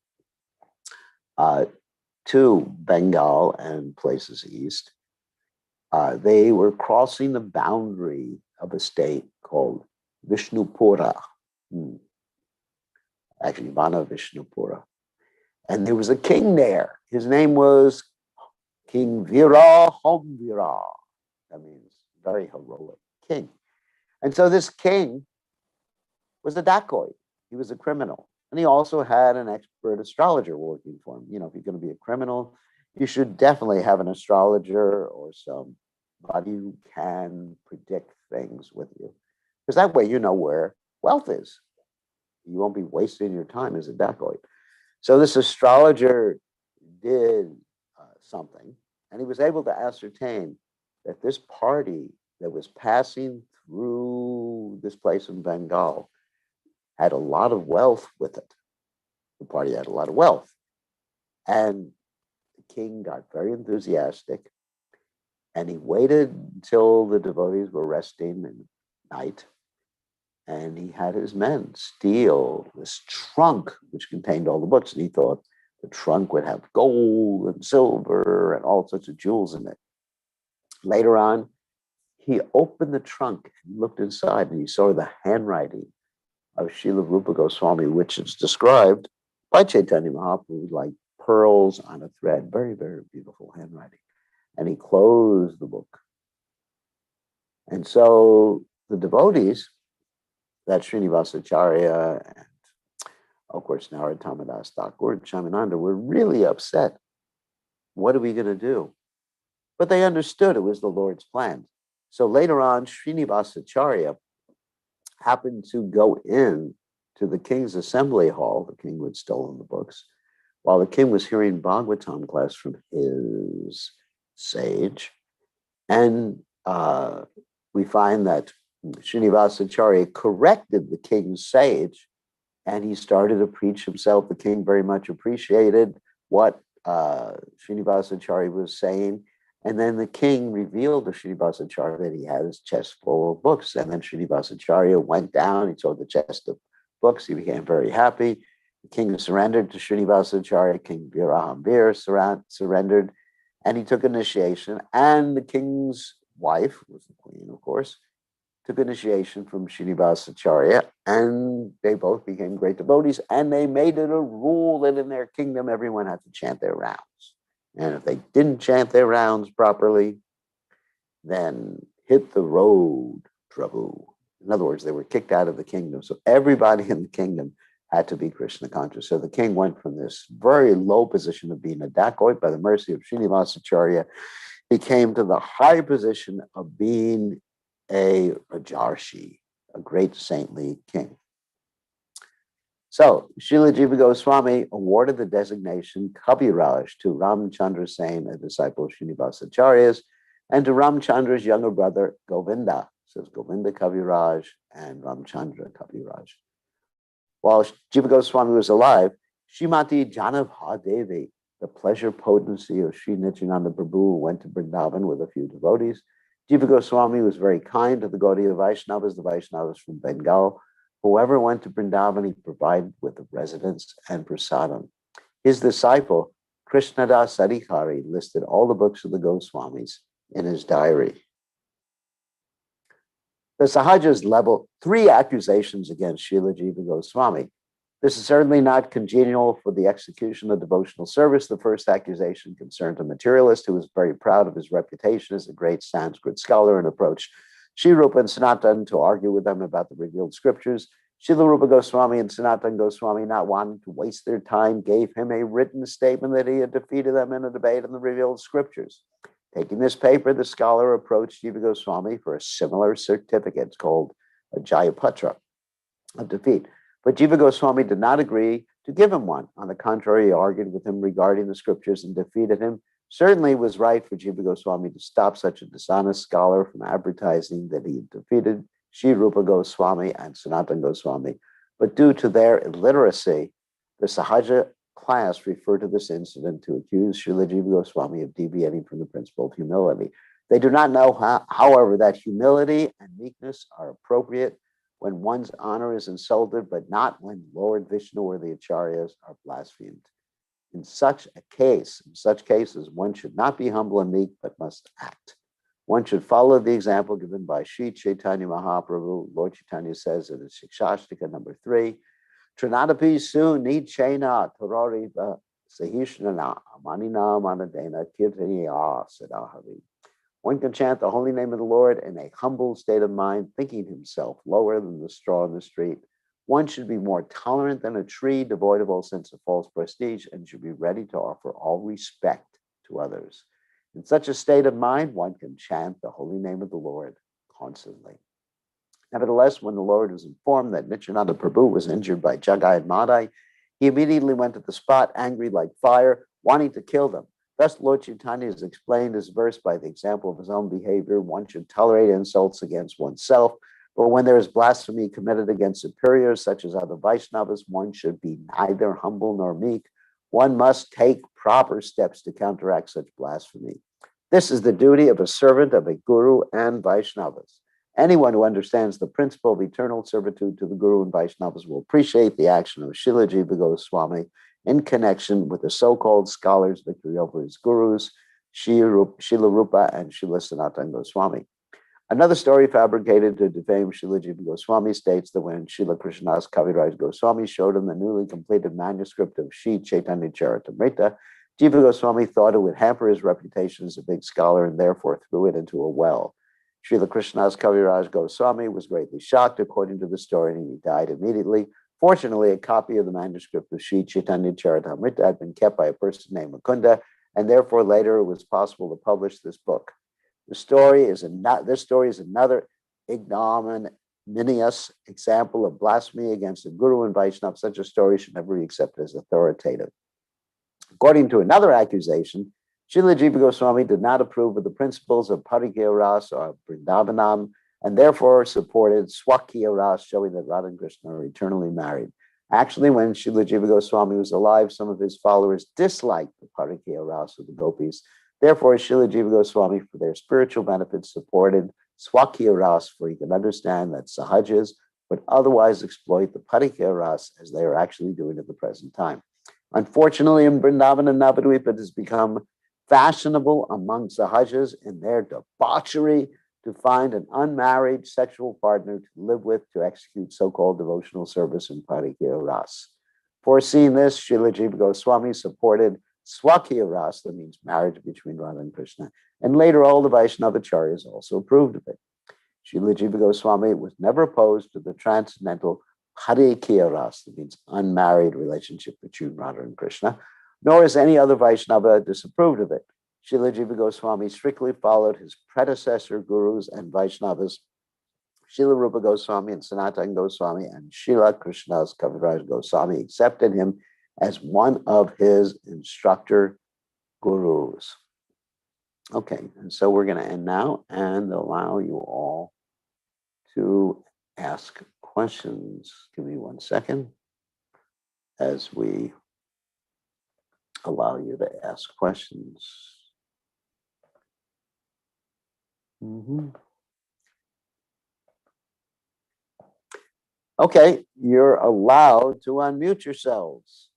Speaker 1: to Bengal and places east. They were crossing the boundary of a state called Vishnupura, actually Vana Vishnupura. And there was a king there. His name was King Vira Homvira. That means very heroic king. And so this king was a dacoit. He was a criminal. And he also had an expert astrologer working for him. You know, if you're going to be a criminal, you should definitely have an astrologer or somebody who can predict things with you. Because that way you know where wealth is. You won't be wasting your time as a dacoit. So this astrologer did something, and he was able to ascertain that this party that was passing through this place in Bengal had a lot of wealth with it. The party had a lot of wealth. And the king got very enthusiastic, and he waited until the devotees were resting at night, and he had his men steal this trunk which contained all the books, and he thought the trunk would have gold and silver and all sorts of jewels in it. Later on, he opened the trunk and looked inside, and he saw the handwriting of Srila Rupa Goswami, which is described by Chaitanya Mahaprabhu like pearls on a thread. Very, very beautiful handwriting. And he closed the book. And so the devotees, that Srinivasacharya and, of course, Narottam Thakur and Shyamananda, were really upset. What are we going to do? But they understood it was the Lord's plan. So later on, Srinivasacharya happened to go in to the king's assembly hall, the king who had stolen the books, while the king was hearing Bhagavatam class from his sage. And we find that Srinivasacharya corrected the king's sage, and he started to preach himself. The king very much appreciated what Srinivasacharya was saying. And then the king revealed to Srinivasacharya that he had his chest full of books. And then Srinivasacharya went down, he saw the chest of books, he became very happy. The king surrendered to Srinivasacharya, King Virahambir surrendered, and he took initiation. And the king's wife, who was the queen, of course, took initiation from Srinivasacharya, and they both became great devotees, and they made it a rule that in their kingdom, everyone had to chant their rounds. And if they didn't chant their rounds properly, then hit the road, Prabhu. In other words, they were kicked out of the kingdom. So everybody in the kingdom had to be Krishna conscious. So the king went from this very low position of being a dacoit by the mercy of Srinivasacharya he came to the high position of being a Rajarshi, a great saintly king. So, Srila Jiva Goswami awarded the designation Kaviraj to Ramchandra Sen, a disciple of Srinivasa Acharya's, and to Ramchandra's younger brother, Govinda. Says Govinda Kaviraj and Ramchandra Kaviraj. While Jiva Goswami was alive, Srimati Janabha Devi, the pleasure potency of Sri Nityananda Prabhu, went to Vrindavan with a few devotees. Jiva Goswami was very kind to the Gaudiya Vaishnavas, the Vaishnavas from Bengal. Whoever went to Vrindavan, he provided with a residence and prasadam. His disciple, Krishnadas Adhikari, listed all the books of the Goswamis in his diary. The Sahajas level 3 accusations against Srila Jiva Goswami. This is certainly not congenial for the execution of devotional service. The first accusation concerned a materialist who was very proud of his reputation as a great Sanskrit scholar and approached Sri Rupa and Sanatana to argue with them about the revealed scriptures. Srila Rupa Goswami and Sanatana Goswami, not wanting to waste their time, gave him a written statement that he had defeated them in a debate on the revealed scriptures. Taking this paper, the scholar approached Jiva Goswami for a similar certificate called a Jayapatra of defeat. But Jiva Goswami did not agree to give him one. On the contrary, he argued with him regarding the scriptures and defeated him. Certainly it was right for Jiva Goswami to stop such a dishonest scholar from advertising that he had defeated Sri Rupa Goswami and Sanatana Goswami. But due to their illiteracy, the Sahaja class referred to this incident to accuse Srila Jiva Goswami of deviating from the principle of humility. They do not know, however, that humility and meekness are appropriate when one's honor is insulted, but not when Lord Vishnu or the Acharyas are blasphemed. In such cases, one should not be humble and meek, but must act. One should follow the example given by Sri Caitanya Mahaprabhu. Lord Chaitanya says in Shikshashtika number 3, Trinadapi su nichena tarariva sahishnana amanina manadena kirtaniya sadahavi. One can chant the holy name of the Lord in a humble state of mind, thinking himself lower than the straw in the street. One should be more tolerant than a tree, devoid of all sense of false prestige, and should be ready to offer all respect to others. In such a state of mind, one can chant the holy name of the Lord constantly. Nevertheless, when the Lord was informed that Nityananda Prabhu was injured by Jagai and Madai, he immediately went to the spot, angry like fire, wanting to kill them. Thus, Lord Chaitanya has explained this verse by the example of his own behavior. One should tolerate insults against oneself, but when there is blasphemy committed against superiors, such as other Vaishnavas, one should be neither humble nor meek. One must take proper steps to counteract such blasphemy. This is the duty of a servant of a guru and Vaishnavas. Anyone who understands the principle of eternal servitude to the guru and Vaishnavas will appreciate the action of Srila Jiva Goswami in connection with the so-called scholars' victory over his gurus, Srila Rupa and Srila Sanatana Goswami. Another story fabricated to defame Srila Jiva Goswami states that when Srila Krishnadas Kaviraj Goswami showed him the newly completed manuscript of Sri Chaitanya Caritamrta, Jiva Goswami thought it would hamper his reputation as a big scholar and therefore threw it into a well. Srila Krishnadas Kaviraj Goswami was greatly shocked, according to the story, and he died immediately. Fortunately, a copy of the manuscript of Sri Chaitanya Caritamrta had been kept by a person named Mukunda, and therefore later it was possible to publish this book. This story is another ignominious example of blasphemy against a guru and Vaishnava. Such a story should never be accepted as authoritative. According to another accusation, Srila Jiva Goswami did not approve of the principles of Parikya Ras or Vrindavanam, and therefore supported Swakya Ras, showing that Radha and Krishna are eternally married. Actually, when Srila Jiva Goswami was alive, some of his followers disliked the Parikya Ras of the gopis. Therefore, Srila Jiva Goswami, for their spiritual benefits, supported Swakya Ras, for he could understand that Sahajas would otherwise exploit the Parikya Ras as they are actually doing at the present time. Unfortunately, in Vrindavan and Navadvip, it has become fashionable among Sahajas in their debauchery to find an unmarried sexual partner to live with to execute so-called devotional service in Parikya Ras. Foreseeing this, Srila Jiva Goswami supported Swakya Ras, that means marriage between Radha and Krishna, and later all the Vaishnavacharyas also approved of it. Srila Jiva Goswami was never opposed to the transcendental Parikya Ras, that means unmarried relationship between Radha and Krishna, nor has any other Vaishnava disapproved of it. Srila Jiva Goswami strictly followed his predecessor gurus and Vaishnavas, Srila Rupa Goswami and Sanatana Goswami, and Srila Krishnadas Kaviraj Goswami accepted him as one of his instructor gurus. Okay, and so we're going to end now and allow you all to ask questions. Give me 1 second as we allow you to ask questions. Okay, you're allowed to unmute yourselves.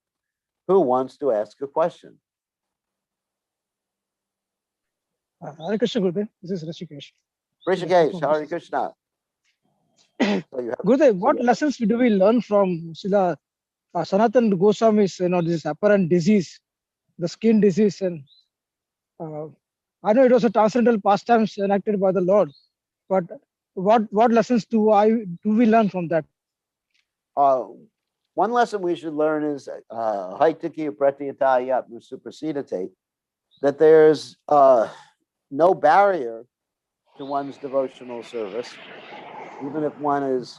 Speaker 1: Who wants to ask a question?
Speaker 2: Hare Krishna, Gurudev. This is Rishikesh.
Speaker 1: Rishikesh, Hare Krishna.
Speaker 2: Gurudev, what lessons do we learn from Srila Sanatana Goswami's, this apparent disease, the skin disease, and I know it was a transcendental pastimes enacted by the Lord, but what lessons do we learn from that?
Speaker 1: One lesson we should learn is Haitaki Pratyataya Suprasidate, that there's no barrier to one's devotional service, even if one is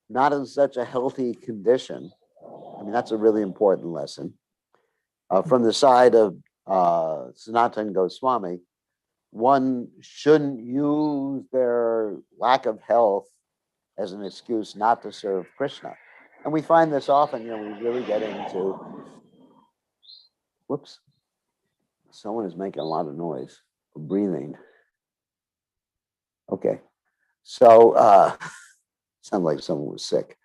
Speaker 1: not in such a healthy condition. I mean, that's a really important lesson. From the side of Sanatana Goswami, one shouldn't use their lack of health as an excuse not to serve Krishna. And we find this often, we really get into, whoops, someone is making a lot of noise, breathing. Okay, so sounds like someone was sick.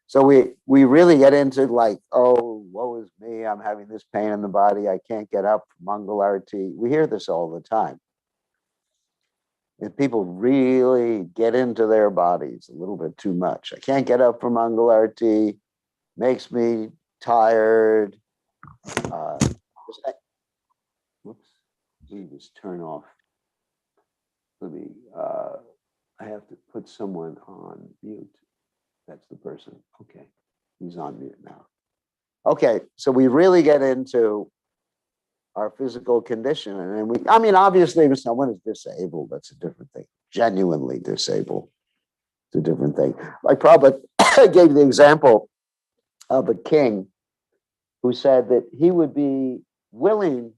Speaker 1: So we really get into like, oh, woe is me, I'm having this pain in the body, I can't get up for Mangal Arati. We hear this all the time. And people really get into their bodies a little bit too much. I can't get up for Mangal Arati, makes me tired. Whoops, let me just turn off. I have to put someone on mute. That's the person. Okay, he's on mute now. Okay, so we really get into our physical condition. And obviously, if someone is disabled, that's a different thing. Genuinely disabled, it's a different thing. Like Prabhupada gave the example of a king who said that he would be willing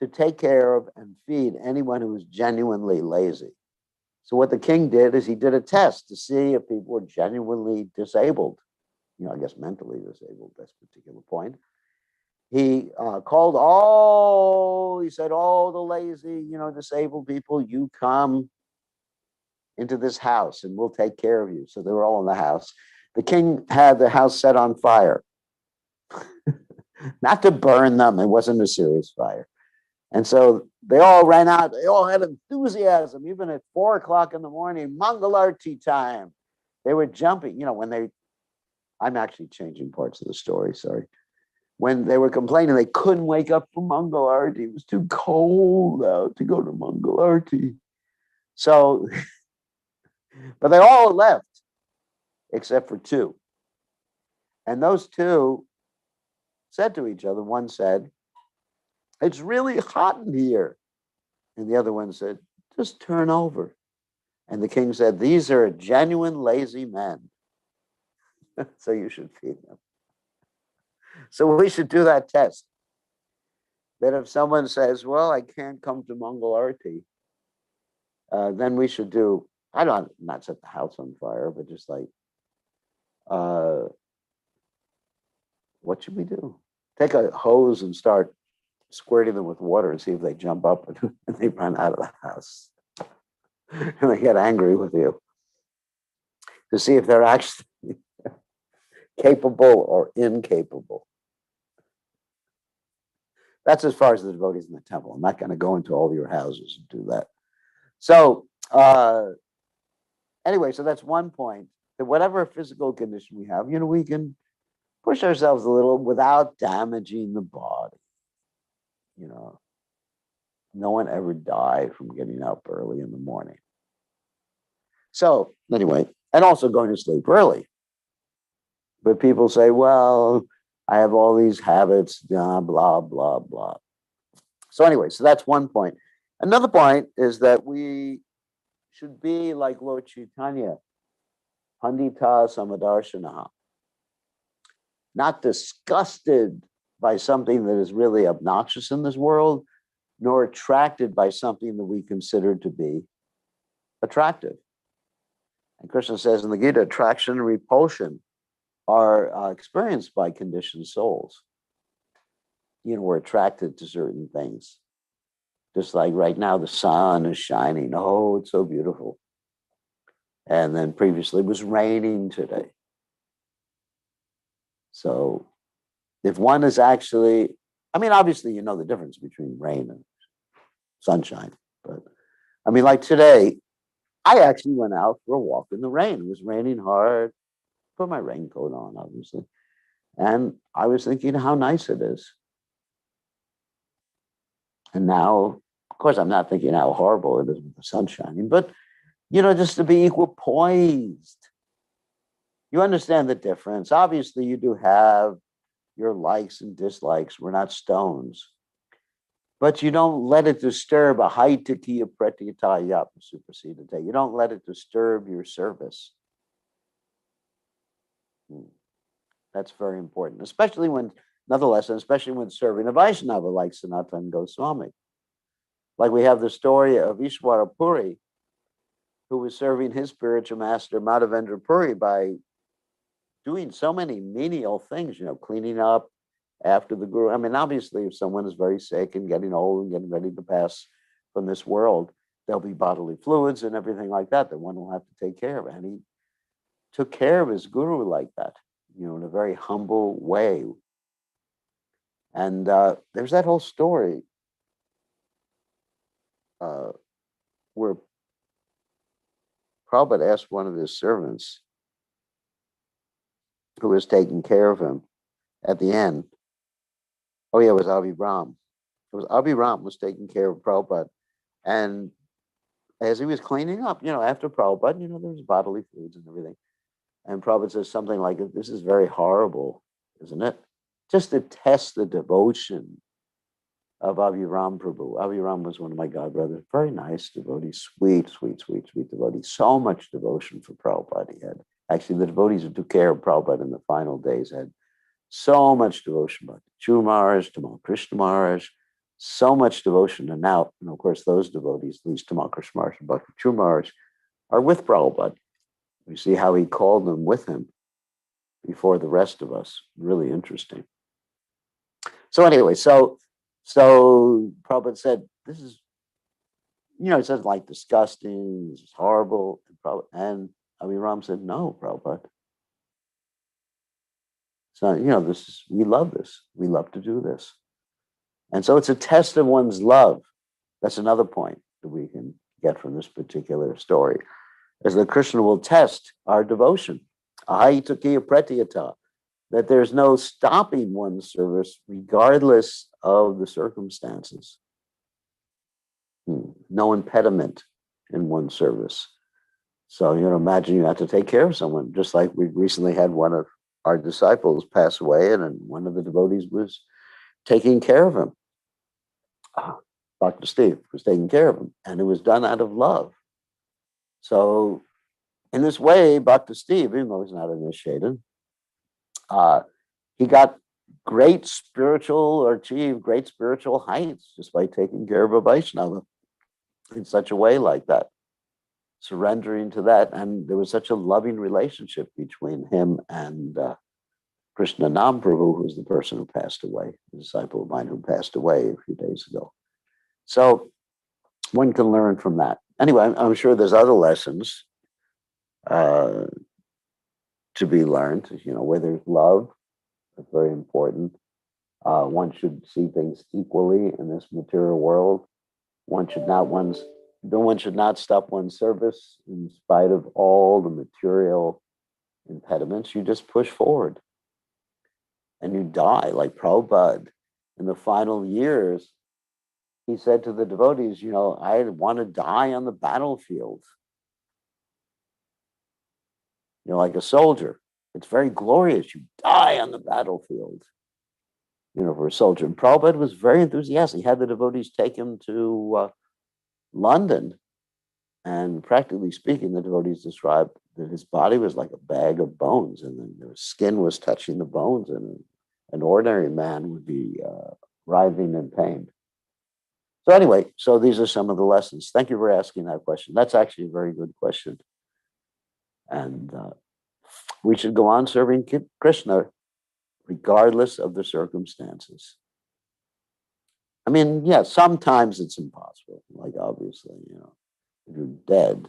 Speaker 1: to take care of and feed anyone who was genuinely lazy. So what the king did is he did a test to see if people were genuinely disabled, I guess mentally disabled at this particular point. He called he said, all the lazy, disabled people, you come into this house and we'll take care of you. So they were all in the house. The king had the house set on fire, not to burn them. It wasn't a serious fire. And so they all ran out. They all had enthusiasm, even at 4 o'clock in the morning, Mangalarti time. They were jumping, I'm actually changing parts of the story, sorry. When they were complaining, they couldn't wake up for Mangal Arati. It was too cold out to go to Mangal Arati. So, but they all left, except for 2. And those 2 said to each other, one said, it's really hot in here. And the other one said, just turn over. And the king said, these are genuine lazy men. So you should feed them. So we should do that test. That if someone says, well, I can't come to Mangal Arati, then we should do, not set the house on fire, but just like, what should we do? Take a hose and start squirting them with water and see if they jump up and they run out of the house. And they get angry with you to see if they're actually capable or incapable. That's as far as the devotees in the temple. I'm not going to go into all your houses and do that. So anyway, so that's one point, that whatever physical condition we have, we can push ourselves a little without damaging the body. No one ever died from getting up early in the morning. So anyway, and also going to sleep early. But people say, well, I have all these habits, blah, blah, blah, blah. So anyway, so that's one point. Another point is that we should be like Lord Caitanya, Pandita Samadarshana, not disgusted by something that is really obnoxious in this world, nor attracted by something that we consider to be attractive. And Krishna says in the Gita, attraction and repulsion are experienced by conditioned souls. We're attracted to certain things. Just like right now, the sun is shining. Oh, it's so beautiful. And then previously it was raining today. So if one is actually, obviously, you know the difference between rain and sunshine. But like today, I actually went out for a walk in the rain. It was raining hard. Put my raincoat on, obviously. And I was thinking how nice it is. And now, of course, I'm not thinking how horrible it is with the sun shining, but, just to be equal poised. You understand the difference. Obviously, you do have your likes and dislikes. We're not stones. But you don't let it disturb a haitakiya pratyataya superseded. You don't let it disturb your service. That's very important, especially when, another lesson, especially when serving a Vaishnava like Sanatana Goswami. Like we have the story of Ishwara Puri, who was serving his spiritual master Madhavendra Puri by doing so many menial things, cleaning up after the guru. Obviously, if someone is very sick and getting old and getting ready to pass from this world, there'll be bodily fluids and everything like that one will have to take care of. And he took care of his guru like that, in a very humble way. And there's that whole story where Prabhupada asked one of his servants who was taking care of him at the end. Oh yeah, it was Abhiram. It was Abhiram was taking care of Prabhupada. And as he was cleaning up, after Prabhupada, there was bodily fluids and everything. And Prabhupada says something like, this is very horrible, isn't it? Just to test the devotion of Abhiram Prabhu. Abhiram was one of my godbrothers, very nice devotee, sweet, sweet, sweet, sweet devotee. So much devotion for Prabhupada he had. Actually, the devotees who took care of Prabhupada in the final days had so much devotion. Bhakti Maharaj, Tamal Krishna Maharaj, so much devotion. And now, of course, those devotees, at least Tamal Krishna Maharaj and Bhakti Maharaj, are with Prabhupada. We see how he called them with him before the rest of us. Really interesting. So anyway, so Prabhupada said, this is, it says like disgusting, this is horrible. And Abhiram said, no, Prabhupada. So, we love this. We love to do this. And so it's a test of one's love. That's another point that we can get from this particular story, is that Krishna will test our devotion. Ahaitakya pratyata, that there's no stopping one's service regardless of the circumstances. No impediment in one's service. So, imagine you have to take care of someone, just like we recently had one of our disciples pass away, and then one of the devotees was taking care of him. Dr. Steve was taking care of him, and it was done out of love. So, in this way, Dr. Steve, even though he's not initiated, he got great spiritual, or achieved great spiritual heights just by taking care of a Vaishnava in such a way like that, surrendering to that. And there was such a loving relationship between him and Krishna Nam Prabhu, who's the person who passed away, a disciple of mine who passed away a few days ago. So one can learn from that. Anyway, I'm sure there's other lessons to be learned, where there's love. That's very important. One should see things equally in this material world. One should not stop one's service in spite of all the material impediments. You just push forward. And you die, like Prabhupada. In the final years, he said to the devotees, I want to die on the battlefield. Like a soldier. It's very glorious. You die on the battlefield. for a soldier. And Prabhupada was very enthusiastic. He had the devotees take him to London. And practically speaking, the devotees described that his body was like a bag of bones, and then the skin was touching the bones, and an ordinary man would be writhing in pain. So anyway, so these are some of the lessons. Thank you for asking that question. That's actually a very good question. And we should go on serving Krishna regardless of the circumstances. I mean, yeah, sometimes it's impossible. Like, obviously, if you're dead.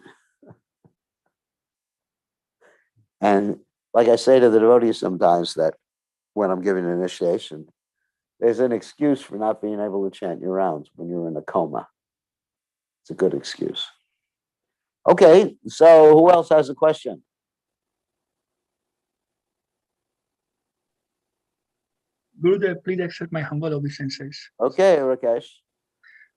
Speaker 1: And like I say to the devotees sometimes, that when I'm giving an initiation, there's an excuse for not being able to chant your rounds when you're in a coma. It's a good excuse. Okay, so who else has a question?
Speaker 3: Gurudev, please accept my humble obeisances.
Speaker 1: Okay, Rakesh.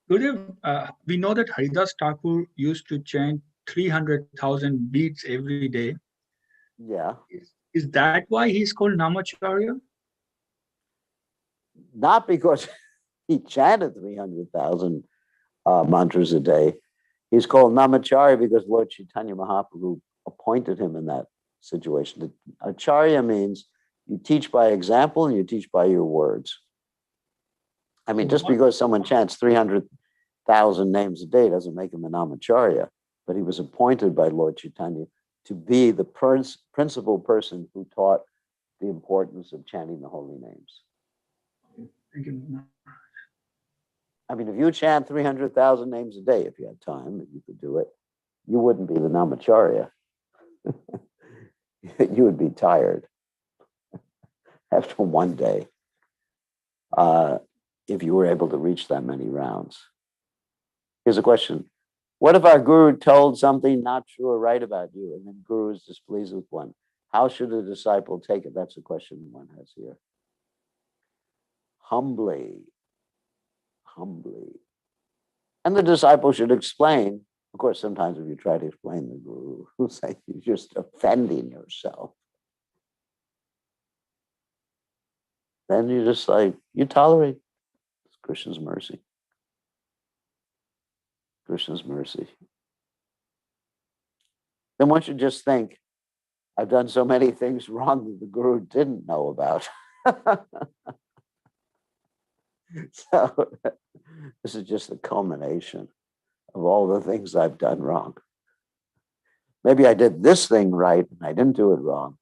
Speaker 3: Gurudev, we know that Haridas Thakur used to chant 300,000 beats every day.
Speaker 1: Yeah.
Speaker 3: Is that why he's called Namacharya?
Speaker 1: Not because he chanted 300,000 mantras a day. He's called Namacharya because Lord Caitanya Mahaprabhu appointed him in that situation. Acharya means you teach by example and you teach by your words. I mean, just because someone chants 300,000 names a day doesn't make him a Namacharya, but he was appointed by Lord Caitanya to be the principal person who taught the importance of chanting the holy names.
Speaker 3: Thank you.
Speaker 1: I mean, if you chant 300,000 names a day, if you had time, if you could do it, you wouldn't be the Namacharya. You would be tired after one day if you were able to reach that many rounds. Here's a question. What if our guru told something not true or right about you, and then guru is displeased with one? How should a disciple take it? That's a question one has here. Humbly. And the disciple should explain. Of course, sometimes if you try to explain, the guru will say you're just offending yourself. Then you just you tolerate. It's Krishna's mercy. Krishna's mercy. Then one should just think, I've done so many things wrong that the guru didn't know about. So this is just the culmination of all the things I've done wrong. Maybe I did this thing right and I didn't do it wrong.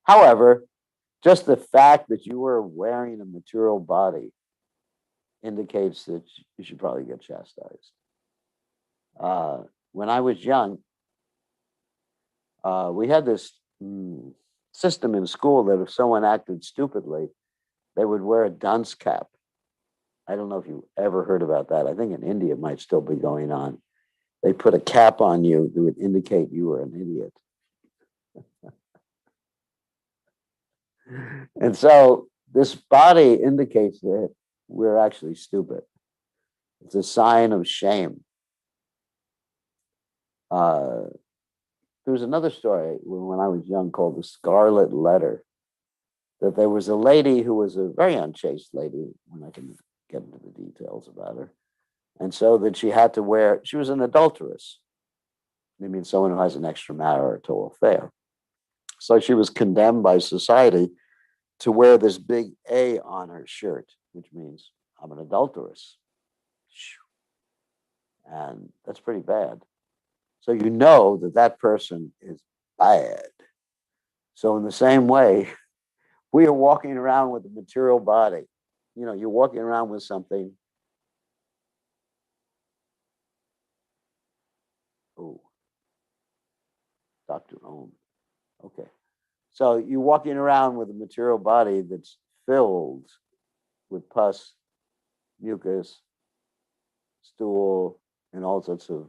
Speaker 1: However, just the fact that you were wearing a material body indicates that you should probably get chastised. When I was young, we had this system in school that if someone acted stupidly, they would wear a dunce cap. I don't know if you ever heard about that. I think in India it might still be going on. They put a cap on you that would indicate you were an idiot. And so this body indicates that we're actually stupid. It's a sign of shame. There was another story when I was young called the Scarlet Letter, that there was a lady who was a very unchaste lady, when I can get into the details about her. And so that she had to wear, she was an adulteress. I mean, someone who has an extramarital affair. So she was condemned by society to wear this big A on her shirt, which means I'm an adulteress. And that's pretty bad. So you know that that person is bad. So in the same way, we are walking around with a material body. You're walking around with something. Oh, Dr. Ohm. Okay. So you're walking around with a material body that's filled with pus, mucus, stool, and all sorts of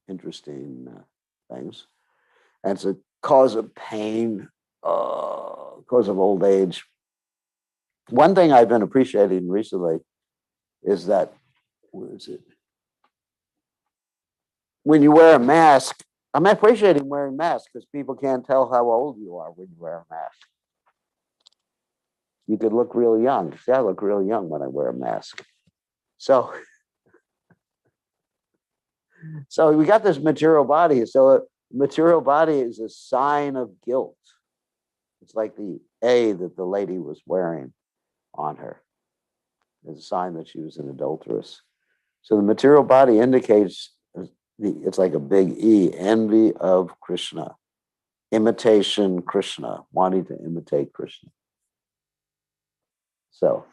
Speaker 1: interesting things. And it's a cause of pain, cause of old age. One thing I've been appreciating recently is that, where is it? When you wear a mask, I'm appreciating wearing masks because people can't tell how old you are when you wear a mask. you could look real young. See, I look real young when I wear a mask. So we got this material body. So a material body is a sign of guilt. It's like the A that the lady was wearing on her. It's a sign that she was an adulteress. So the material body indicates it's like a big E, envy of Krishna, imitation Krishna, wanting to imitate Krishna. So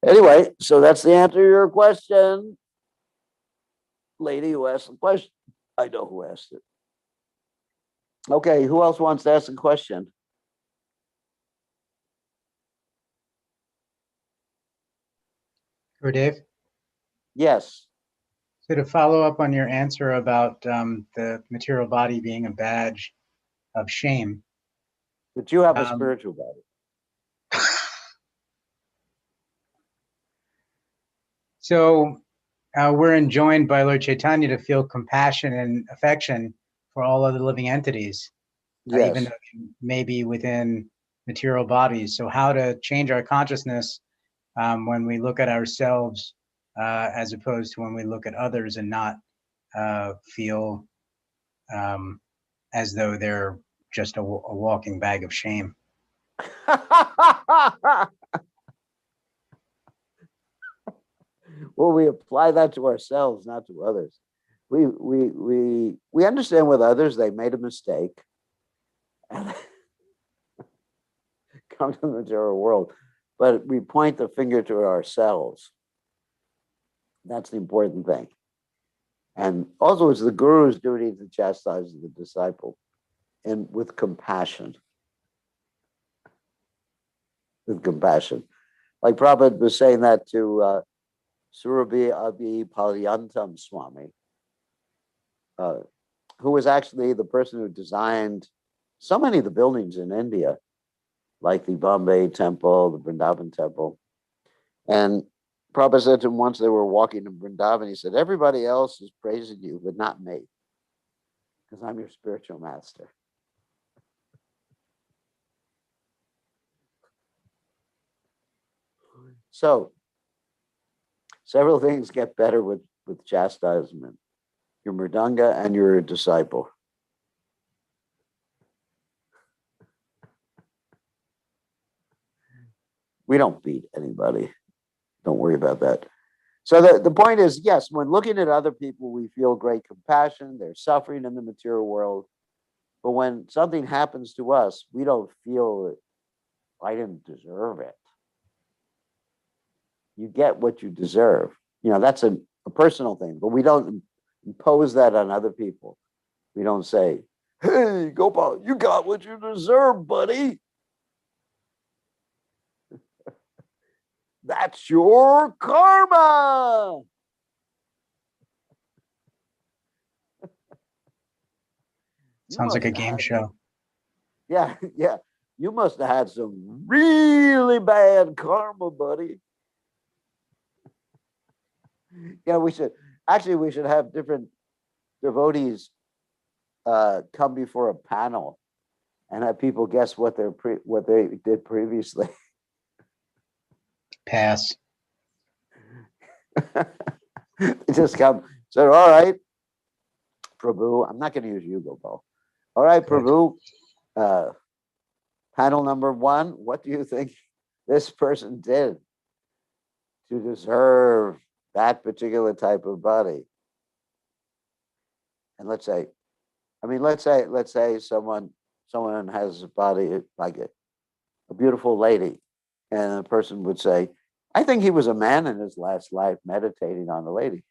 Speaker 1: anyway, so that's the answer to your question. Lady who asked the question. I know who asked it. Okay, who else wants to ask a question?
Speaker 4: Dave?
Speaker 1: Yes.
Speaker 4: So to follow up on your answer about the material body being a badge of shame.
Speaker 1: But you have a spiritual body.
Speaker 4: So we're enjoined by Lord Caitanya to feel compassion and affection for all other living entities,
Speaker 1: Yes.
Speaker 4: even though they may be within material bodies. So how to change our consciousness when we look at ourselves as opposed to when we look at others and not feel as though they're just a walking bag of shame.
Speaker 1: Well, we apply that to ourselves, not to others. We understand with others they made a mistake and come to the material world, but we point the finger to ourselves. That's the important thing. And also, it's the guru's duty to chastise the disciple, and with compassion. With compassion, like Prabhupada was saying that to Surabhi Abhi Palyantam Swami, who was actually the person who designed so many of the buildings in India, like the Bombay Temple, the Vrindavan Temple. And Prabhupada said to him once they were walking in Vrindavan, he said, everybody else is praising you, but not me, because I'm your spiritual master. So several things get better with chastisement. Your mridanga and your disciple. We don't beat anybody. Don't worry about that. So the point is, yes, when looking at other people, we feel great compassion. They're suffering in the material world. But when something happens to us, we don't feel I didn't deserve it. You get what you deserve. You know, that's a personal thing, but we don't impose that on other people. We don't say, hey, Gopal, you got what you deserve, buddy. That's your karma.
Speaker 4: Sounds like a game show.
Speaker 1: Yeah. You must have had some really bad karma, buddy. Yeah, we should have different devotees come before a panel and have people guess what they did previously.
Speaker 4: Pass.
Speaker 1: They just come, said, all right, Prabhu, I'm not going to use you, Gopal. All right,
Speaker 4: Good.
Speaker 1: Prabhu, panel number 1, what do you think this person did to deserve that particular type of body? And let's say someone has a body like a beautiful lady, and a person would say, I think he was a man in his last life meditating on a lady.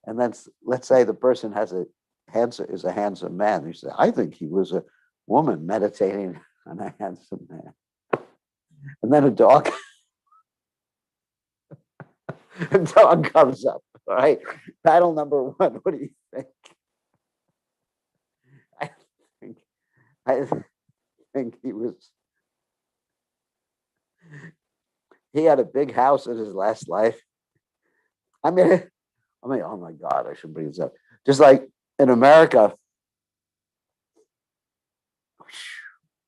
Speaker 1: And then let's say the person is a handsome man. You say, I think he was a woman meditating on a handsome man. And then a dog comes up. All right. Panel number 1. What do you think? I think he had a big house in his last life. I mean, oh my God, I should bring this up. Just like in America,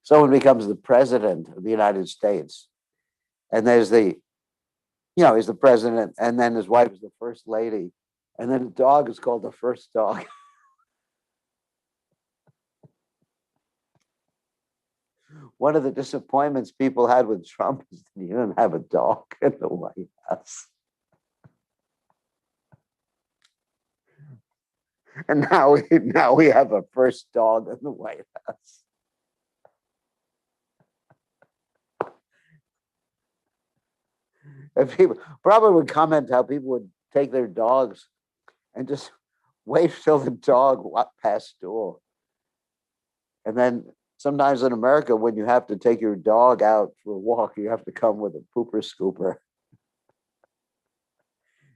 Speaker 1: someone becomes the president of the United States, and there's the, he's the president, and then his wife is the first lady, and then the dog is called the first dog. One of the disappointments people had with Trump is that he didn't have a dog in the White House. And now we have a first dog in the White House. And people probably would comment how people would take their dogs and just wait till the dog walked past door. And then sometimes in America, when you have to take your dog out for a walk, you have to come with a pooper scooper.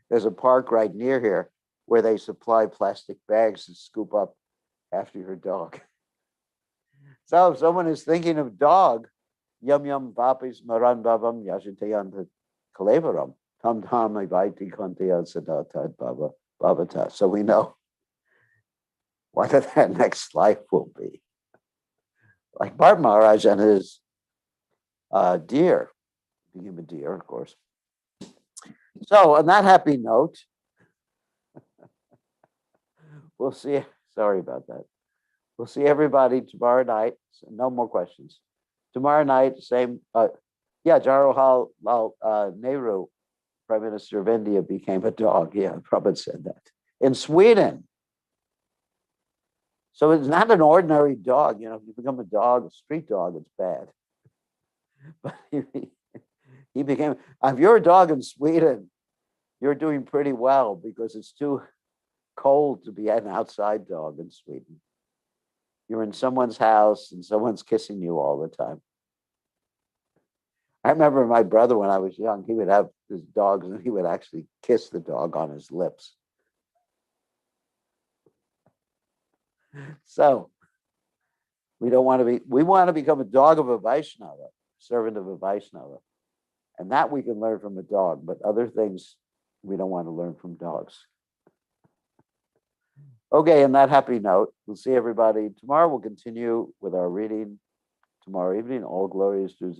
Speaker 1: There's a park right near here where they supply plastic bags to scoop up after your dog. So if someone is thinking of dog, yum yum vapis maran babam yashitayan kalevaram tam tam ivaiti kantiyan sadata baba babata. So we know what that next life will be. Like Bart Maharaj and his deer, became a deer, of course. So on that happy note, we'll see. Sorry about that. We'll see everybody tomorrow night. No more questions. Tomorrow night, same. Jawaharlal Nehru, Prime Minister of India, became a dog. Yeah, Prabhupada said that. In Sweden. So it's not an ordinary dog. If you become a dog, a street dog, it's bad. But he became, if you're a dog in Sweden, you're doing pretty well because it's too cold to be an outside dog in Sweden. You're in someone's house and someone's kissing you all the time. I remember my brother, when I was young, he would have his dogs and he would actually kiss the dog on his lips. So we want to become a dog of a Vaishnava, servant of a Vaishnava. And that we can learn from a dog, but other things we don't want to learn from dogs. Okay, on that happy note, we'll see everybody tomorrow. We'll continue with our reading tomorrow evening. All glories to